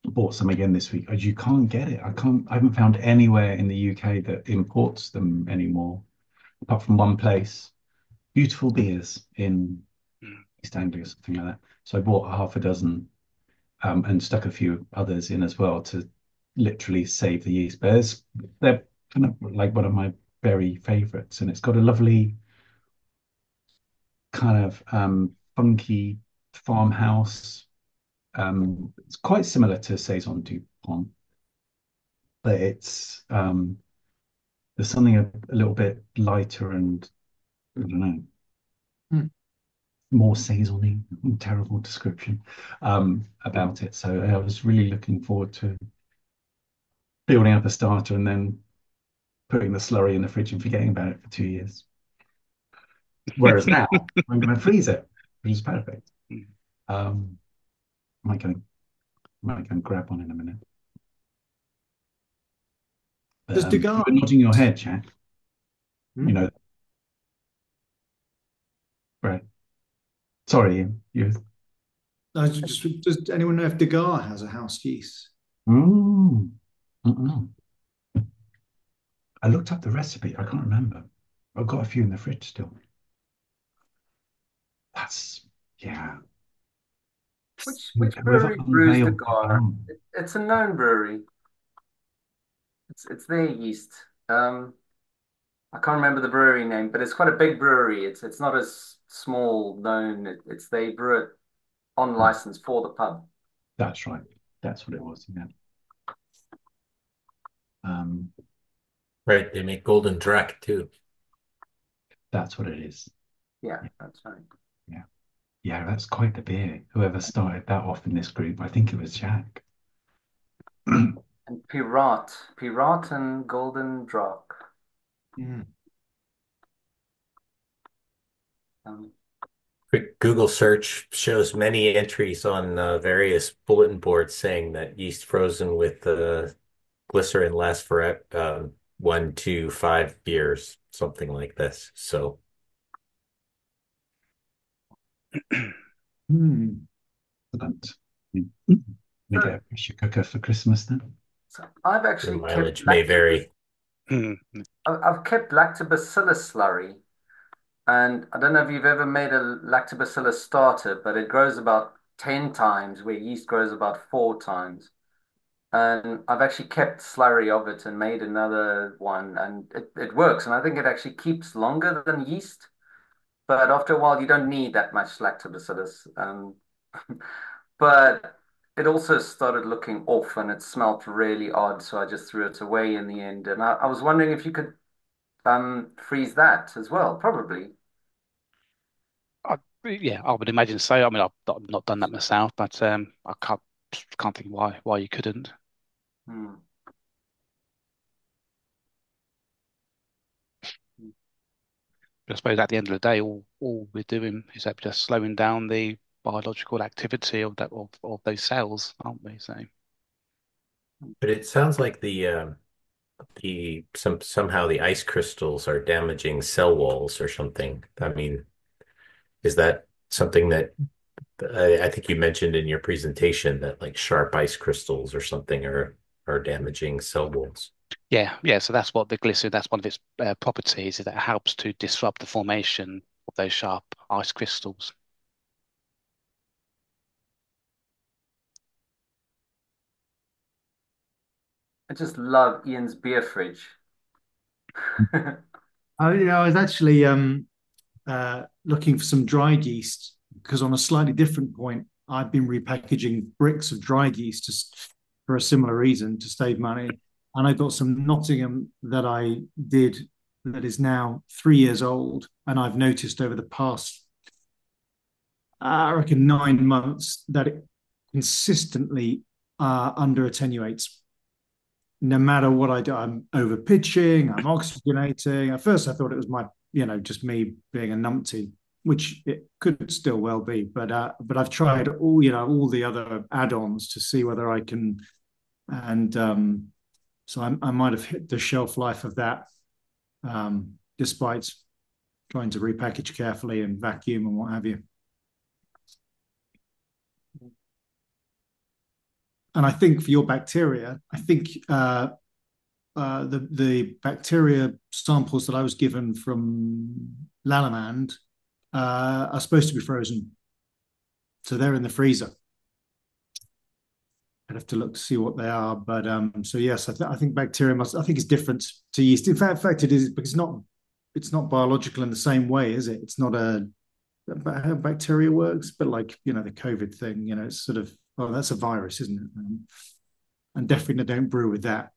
bought some again this week is you can't get it. I haven't found anywhere in the UK that imports them anymore, apart from one place. Beautiful beers in Mm. East Anglia or something like that. So I bought half a dozen and stuck a few others in as well to literally save the yeast. But they're kind of like one of my very favorites, and it's got a lovely kind of funky farmhouse. It's quite similar to Saison du Pont, but there's something a little bit lighter and I don't know, Hmm. more saisony. Terrible description about it. So I was really looking forward to building up a starter and then putting the slurry in the fridge and forgetting about it for 2 years. Whereas now I'm going to freeze it, which is perfect. Um, might go, might go and grab one in a minute. But Does Degas? you were nodding your head, Jack. You Hmm? know, right. Sorry, Ian. You. Does anyone know if Degas has a house yeast? Mm. Mm-mm. I looked up the recipe. I can't remember. I've got a few in the fridge still. That's yeah. Which Whoever brewery brews the unveiled Gar? Degas. It's a known brewery. It's their yeast. I can't remember the brewery name, but it's quite a big brewery. It's not as small known. It's they brew it on license for the pub. That's right. That's what it was. Yeah. Um, Right, they make Golden Drac too. that's what it is. Yeah, Yeah. that's right. Yeah. Yeah, that's quite the beer. Whoever started that off in this group, I think it was Jack. And Pirat and Golden Drac. Hmm. Um, Quick Google search shows many entries on various bulletin boards saying that yeast frozen with glycerin lasts for 1 to 5 years, something like this. So Hmm. Excellent. We so, get a pressure cooker for Christmas then. so I've the actually kept mileage may vary. I've kept lactobacillus slurry, and I don't know if you've ever made a lactobacillus starter, but it grows about 10 times where yeast grows about 4 times. And I've actually kept slurry of it and made another one, and it works. And I think it actually keeps longer than yeast. But after a while, you don't need that much lactobacillus. But it also started looking off and it smelt really odd. So I just threw it away in the end. And I was wondering if you could freeze that as well, probably. Yeah, I would imagine so. I mean, I've not done that myself, but I can't think why you couldn't. Hmm. But I suppose at the end of the day, all we're doing is that just slowing down the biological activity of those cells, aren't we? So But it sounds like somehow the ice crystals are damaging cell walls or something. I mean, is that something that I think you mentioned in your presentation that like sharp ice crystals or something are damaging cell walls? Yeah, yeah. So that's what the glycerin. That's one of its properties is that it helps to disrupt the formation of those sharp ice crystals. I just love Ian's beer fridge. I was actually looking for some dried yeast because on a slightly different point, I've been repackaging bricks of dried yeast just for a similar reason to save money. And I got some Nottingham that I did that is now 3 years old. And I've noticed over the past, I reckon, 9 months that it consistently under attenuates no matter what I do. I'm over pitching, I'm oxygenating. At first, I thought it was just me being a numpty, which it could still well be. But I've tried all the other add-ons to see whether I can, and so I might have hit the shelf life of that, despite trying to repackage carefully and vacuum and what have you. And I think for your bacteria, I think the bacteria samples that I was given from Lalamand are supposed to be frozen, so they're in the freezer. I'd have to look to see what they are, but so yes, I think bacteria must. I think it's different to yeast. In fact, it is because it's not biological in the same way, is it? It's not how bacteria works, but like the COVID thing, it's sort of that's a virus, isn't it? And definitely don't brew with that.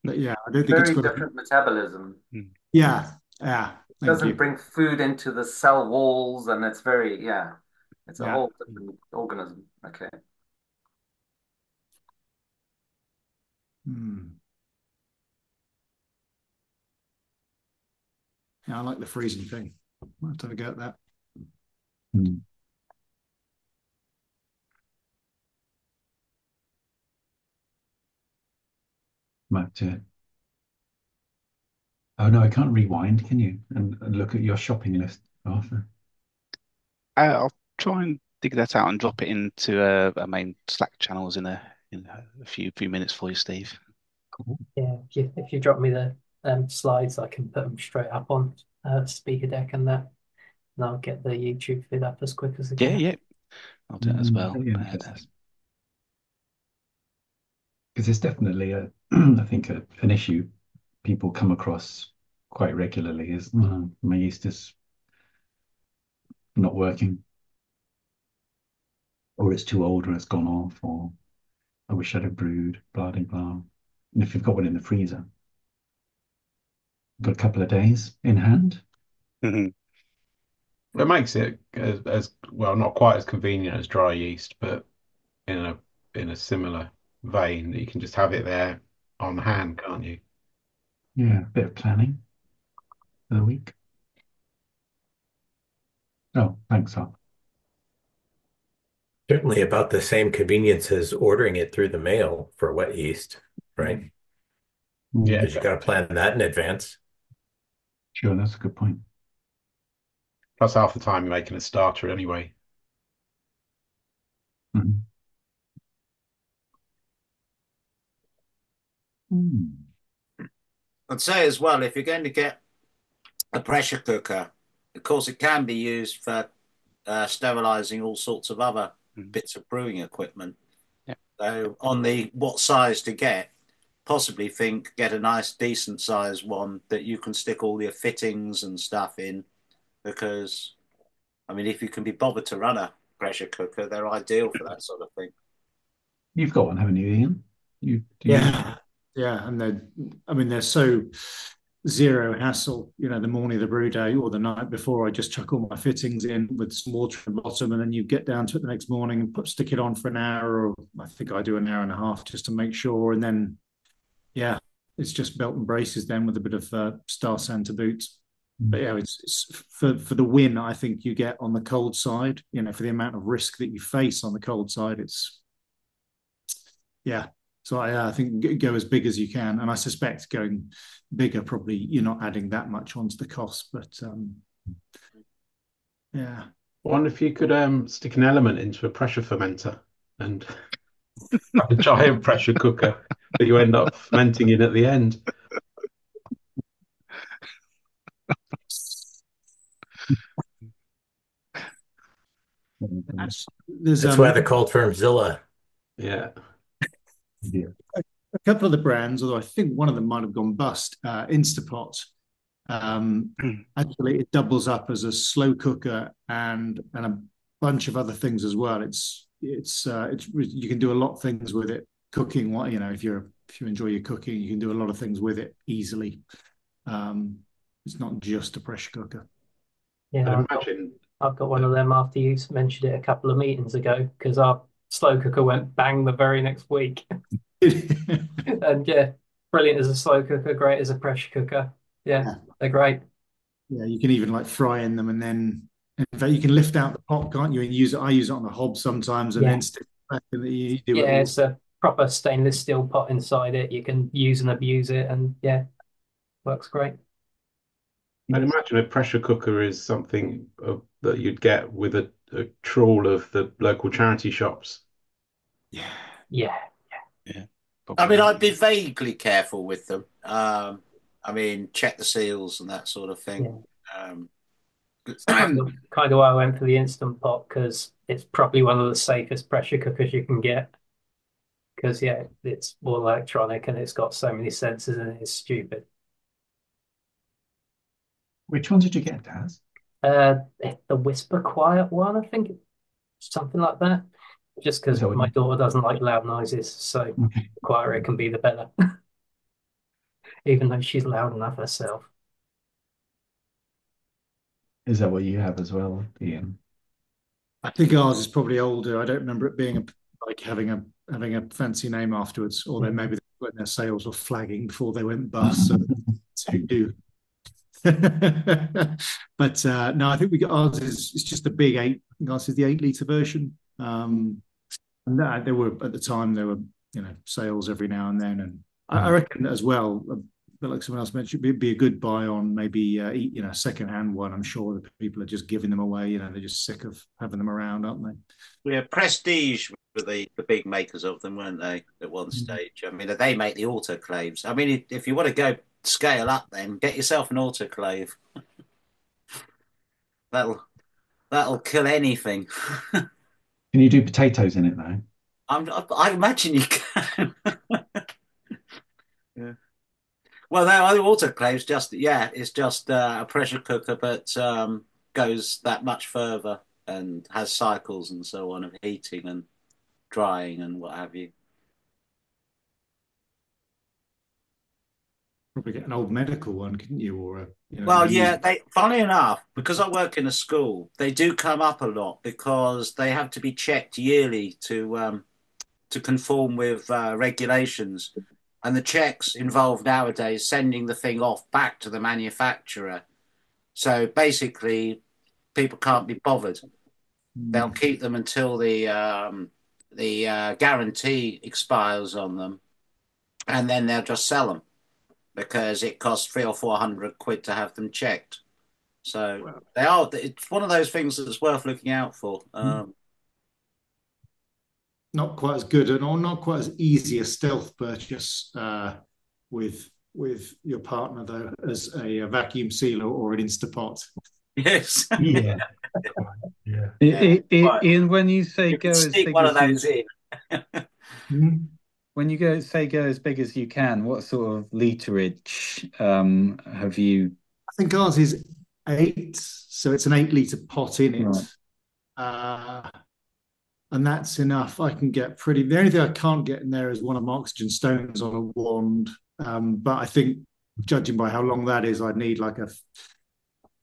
But yeah, I don't think it's Very got. different metabolism. Yeah, yeah. It Thank doesn't you. bring food into the cell walls, and it's it's a Yeah. whole different organism. Okay. Hmm. Yeah, I like the freezing thing. I'll have to have a go at that. Mm. Might have to. Oh no, I can't rewind, can you? And look at your shopping list, Arthur. I'll try and dig that out and drop it into our main Slack channels in a few minutes for you, Steve. Cool. Yeah, if you drop me the slides, I can put them straight up on speaker deck and that, and I'll get the YouTube vid up as quick as I Yeah, can. yeah. I'll do it as well. Very interesting. Because it's definitely I think an issue people come across quite regularly is my yeast is not working, or it's too old, or it's gone off, or I wish I'd have brewed, blah blah blah. And if you've got one in the freezer, got a couple of days in hand. Mhm. It makes it as well, not quite as convenient as dry yeast, but in a similar vein that you can just have it there on hand, can't you? Yeah, a bit of planning for the week. Oh, thanks, Al. Certainly about the same convenience as ordering it through the mail for wet yeast, right? Yeah, Because you got to plan that in advance. Sure, that's a good point. plus half the time you're making a starter anyway. Mhm. Mm. I'd say as well, if you're going to get a pressure cooker, of course, it can be used for sterilizing all sorts of other Mhm. bits of brewing equipment. Yeah. So, on the what size to get, possibly get a nice, decent size one that you can stick all your fittings and stuff in. Because, I mean, if you can be bothered to run a pressure cooker, they're ideal for that sort of thing. You've got one, haven't you, Ian? Do you? Yeah, yeah, and they're so zero hassle. The morning of the brew day or the night before, I just chuck all my fittings in with some water in the bottom, and then you get down to it the next morning and stick it on for an hour, or I think I do an hour and a half just to make sure, and then yeah, it's just belt and braces then with a bit of Star Santa boots. But yeah, it's for the win. I think you get on the cold side. For the amount of risk that you face on the cold side, it's yeah, So I think go as big as you can, and I suspect going bigger probably you're not adding that much onto the cost, but yeah. I wonder if you could stick an element into a pressure fermenter and have a giant pressure cooker that you end up fermenting in at the end. There's That's why they're called Firmzilla. Yeah. Yeah. a couple of the brands, although I think one of them might have gone bust. Instapot. Actually, it doubles up as a slow cooker and a bunch of other things as well. It's you can do a lot of things with it. Cooking, what if you enjoy your cooking, you can do a lot of things with it easily. It's not just a pressure cooker. Yeah, I'd imagine. I've got one of them after you mentioned it a couple of meetings ago because our slow cooker went bang the very next week. And yeah, brilliant as a slow cooker, great as a pressure cooker. Yeah, they're great. Yeah, you can even like fry in them, and then in fact you can lift out the pot, can't you? And use it. I use it on the hob sometimes, and Yeah. then stick it back, and you do it Yeah, all. it's a proper stainless steel pot inside it. You can use and abuse it, and yeah, works great. I'd imagine a pressure cooker is something that you'd get with a trawl of the local charity shops. Yeah. Yeah. Yeah. I mean, I'd be vaguely careful with them. I mean, check the seals and that sort of thing. It's kind of why I went for the Instant Pot because it's probably one of the safest pressure cookers you can get. Because yeah, it's more electronic and it's got so many sensors and it's stupid. Which one did you get, Daz? The Whisper Quiet one, I think, something like that. Just because my daughter doesn't like loud noises, so the quieter it can be, the better. Even though she's loud enough herself. Is that what you have as well, Ian? I think ours is probably older. I don't remember it being like having a fancy name afterwards, although maybe when their sales were flagging before they went bust. So who do? But no, I think we got ours is it's just a big eight. I think ours is the 8 litre version. And there were at the time there were sales every now and then, and I reckon as well. But like someone else mentioned, it'd be a good buy on maybe second-hand one. I'm sure that people are just giving them away. They're just sick of having them around, aren't they? Yeah, Prestige were the big makers of them, weren't they? At one stage. I mean, they make the autoclaves. I mean, if you want to go scale up, then get yourself an autoclave. That'll kill anything. Can you do potatoes in it though? I imagine you can. Yeah. Well, no, autoclaves it's just a pressure cooker, but goes that much further and has cycles and so on of heating and drying and what have you. Probably get an old medical one, couldn't you? Or well, yeah, funnily enough, because I work in a school, they do come up a lot because they have to be checked yearly to conform with regulations. And the checks involve nowadays sending the thing off back to the manufacturer. So basically, people can't be bothered. They'll keep them until the guarantee expires on them, and then they'll just sell them because it costs 300 or 400 quid to have them checked. So it's one of those things that's worth looking out for. Not quite as good or not quite as easy a stealth purchase with your partner though as a vacuum sealer or an Instapot. Yes. Yeah. Ian, when you say go as big one as of those in. When you go as big as you can, what sort of literage have you? I think ours is 8, so it's an 8 litre pot in it. Right. And that's enough. I can get pretty. The only thing I can't get in there is one of my oxygen stones on a wand. But I think, judging by how long that is, I'd need like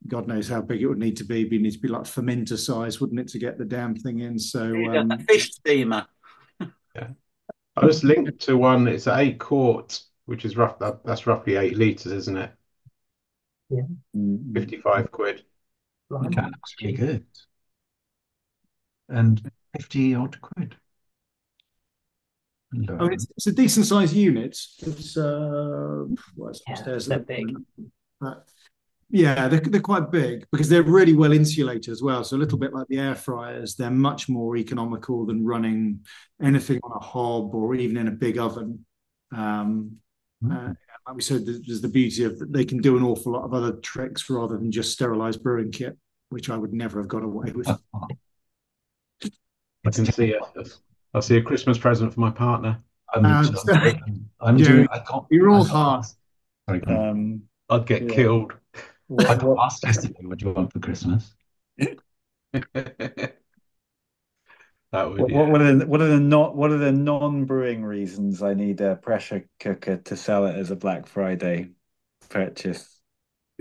God knows how big it would need to be. It needs to be like fermenter size, wouldn't it, to get the damn thing in? So a fish steamer. Yeah, I just linked to one. It's an 8 quart, which is that's roughly 8 litres, isn't it? Yeah. 55 quid. That's really good. And 50 odd quid. I mean, it's a decent sized unit. It's what's Yeah, upstairs they're at the big. moment. But yeah, they're quite big because they're really well insulated as well. So a little bit like the air fryers, they're much more economical than running anything on a hob or even in a big oven. Um, like we said, there's the beauty of they can do an awful lot of other tricks rather than just sterilized brewing kit, which I would never have got away with. I can see it. I'll see a Christmas present for my partner. I'm Jerry, doing. I can't. you're I all can't hard. ask. Sorry, I'd get Yeah. killed. I What, can't what, ask yesterday. What do you want for Christmas? That would, What yeah. what are the non-brewing reasons I need a pressure cooker to sell it as a Black Friday purchase?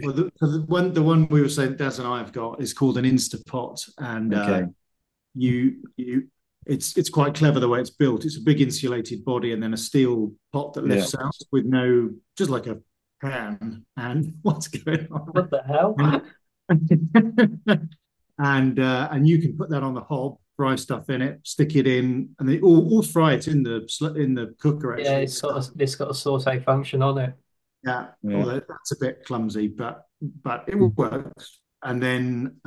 well, the one we were saying, Daz and I have got is called an Instapot, and Okay. you it's quite clever the way it's built. It's a big insulated body and then a steel pot that Yeah. lifts out with no, just like a pan. And what's going on? What the hell? And you can put that on the hob, fry stuff in it, stick it in, and they all fry it in the cooker Yeah, actually. it's got a saute function on it. Yeah, Yeah. although that's a bit clumsy, but it works. And then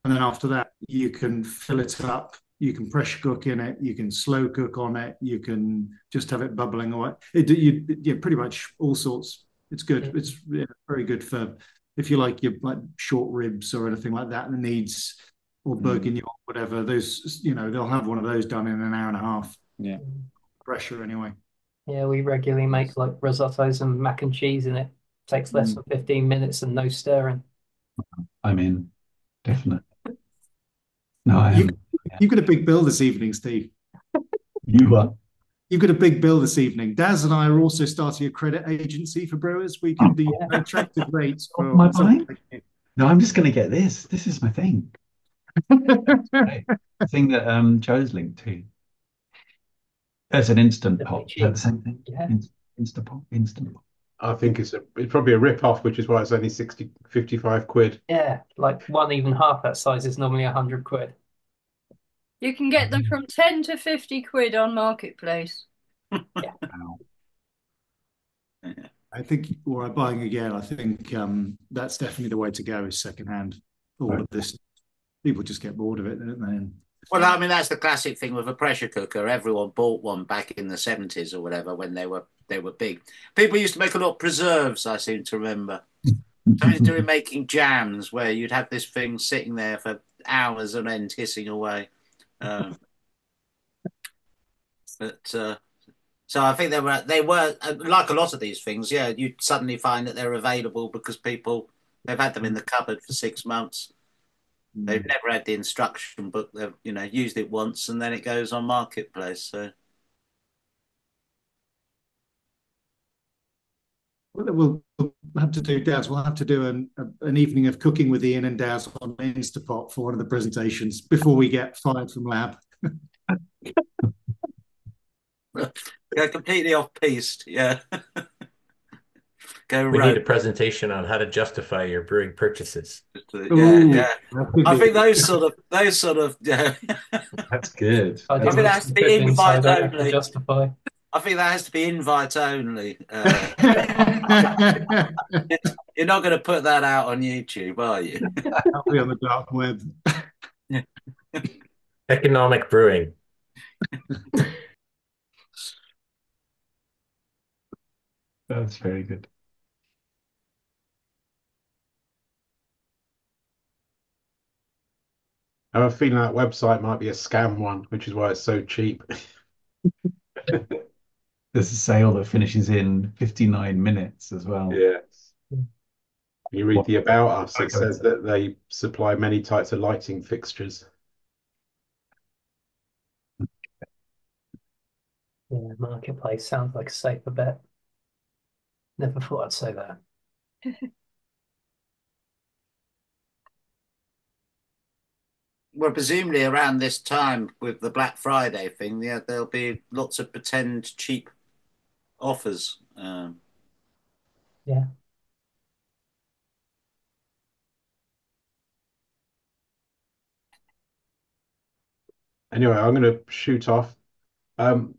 after that, you can fill it up. You can pressure cook in it. You can slow cook on it. You can just have it bubbling away. Pretty much all sorts. It's good. It's very good for if you like your like short ribs or anything like that, and needs or bourguignon, whatever. Those they'll have one of those done in an hour and a half. Yeah. Pressure anyway. Yeah, we regularly make like risottos and mac and cheese in it. Takes less than 15 minutes and no stirring. I'm in, definitely. No, I You, am. you've got a big bill this evening, Steve. You are. You've got a big bill this evening. Daz and I are also starting a credit agency for brewers. We can be attractive rates Oh, for my something mind. like you. No, I'm just going to get this. This is my thing. Right. The thing that Joe's linked to. There's an instant Definitely pot. Is that cheap. the same thing? Yeah. Instant pot. Instant pot. I think it's probably a rip-off, which is why it's only 55 quid. Yeah, like one even half that size is normally 100 quid. You can get them from 10 to 50 quid on Marketplace. Yeah. Wow. I think, or buying again, I think that's definitely the way to go is secondhand. All Right. of this. People just get bored of it, don't they? And Well, I mean, that's the classic thing with a pressure cooker. Everyone bought one back in the 70s or whatever when they were big. People used to make a lot of preserves, I seem to remember. Something to do with making jams where you'd have this thing sitting there for hours and end hissing away. But so I think they were like a lot of these things. Yeah, you suddenly find that they're available because they've had them in the cupboard for 6 months. They've never had the instruction book. They've used it once and then it goes on Marketplace. So we'll have to do, Daz. We'll have to do an evening of cooking with Ian and Daz on Instapot for one of the presentations before we get fired from lab. go completely off piste. Yeah, go We need a rogue. presentation on how to justify your brewing purchases. Yeah, yeah. I think That's those sort of yeah. That's good. I I did think that most has of to the be cooking, so I invite don't have to only. justify. I think that has to be invite only. You're not going to put that out on YouTube, are you? I'll be on the dark web. Economic brewing. That's very good. I have a feeling that website might be a scam one, which is why it's so cheap. There's a sale that finishes in 59 minutes as well. Yes. You read the about us, it Okay. says that they supply many types of lighting fixtures. Yeah, Marketplace sounds like a safer bet. Never thought I'd say that. Well, presumably around this time with the Black Friday thing, yeah, there'll be lots of pretend cheap offers. Yeah. Anyway, I'm going to shoot off. Um,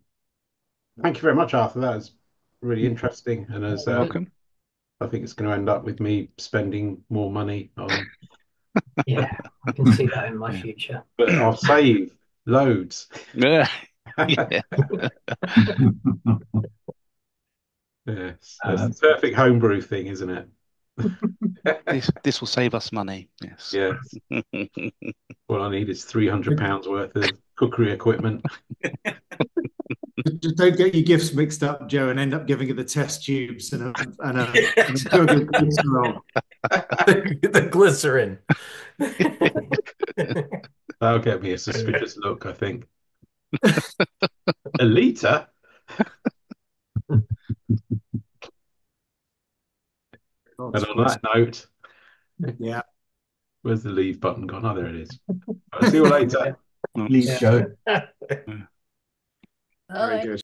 Thank you very much, Arthur. That was really interesting, and as You're welcome. I think it's going to end up with me spending more money on, Yeah, I can see that in my yeah. future. But I'll save loads. Yeah. Yeah. Yes, that's the perfect homebrew thing, isn't it? This will save us money. Yes. Yes. What I need is £300 worth of cookery equipment. Just don't get your gifts mixed up, Joe, and end up giving it the test tubes and a jug of glycerol. The glycerin. That'll get me a suspicious look, I think. A litre? And on that note, Yeah. where's the leave button gone? Oh, there it is. I'll see you later. Leave, Joe. Bye. Very good.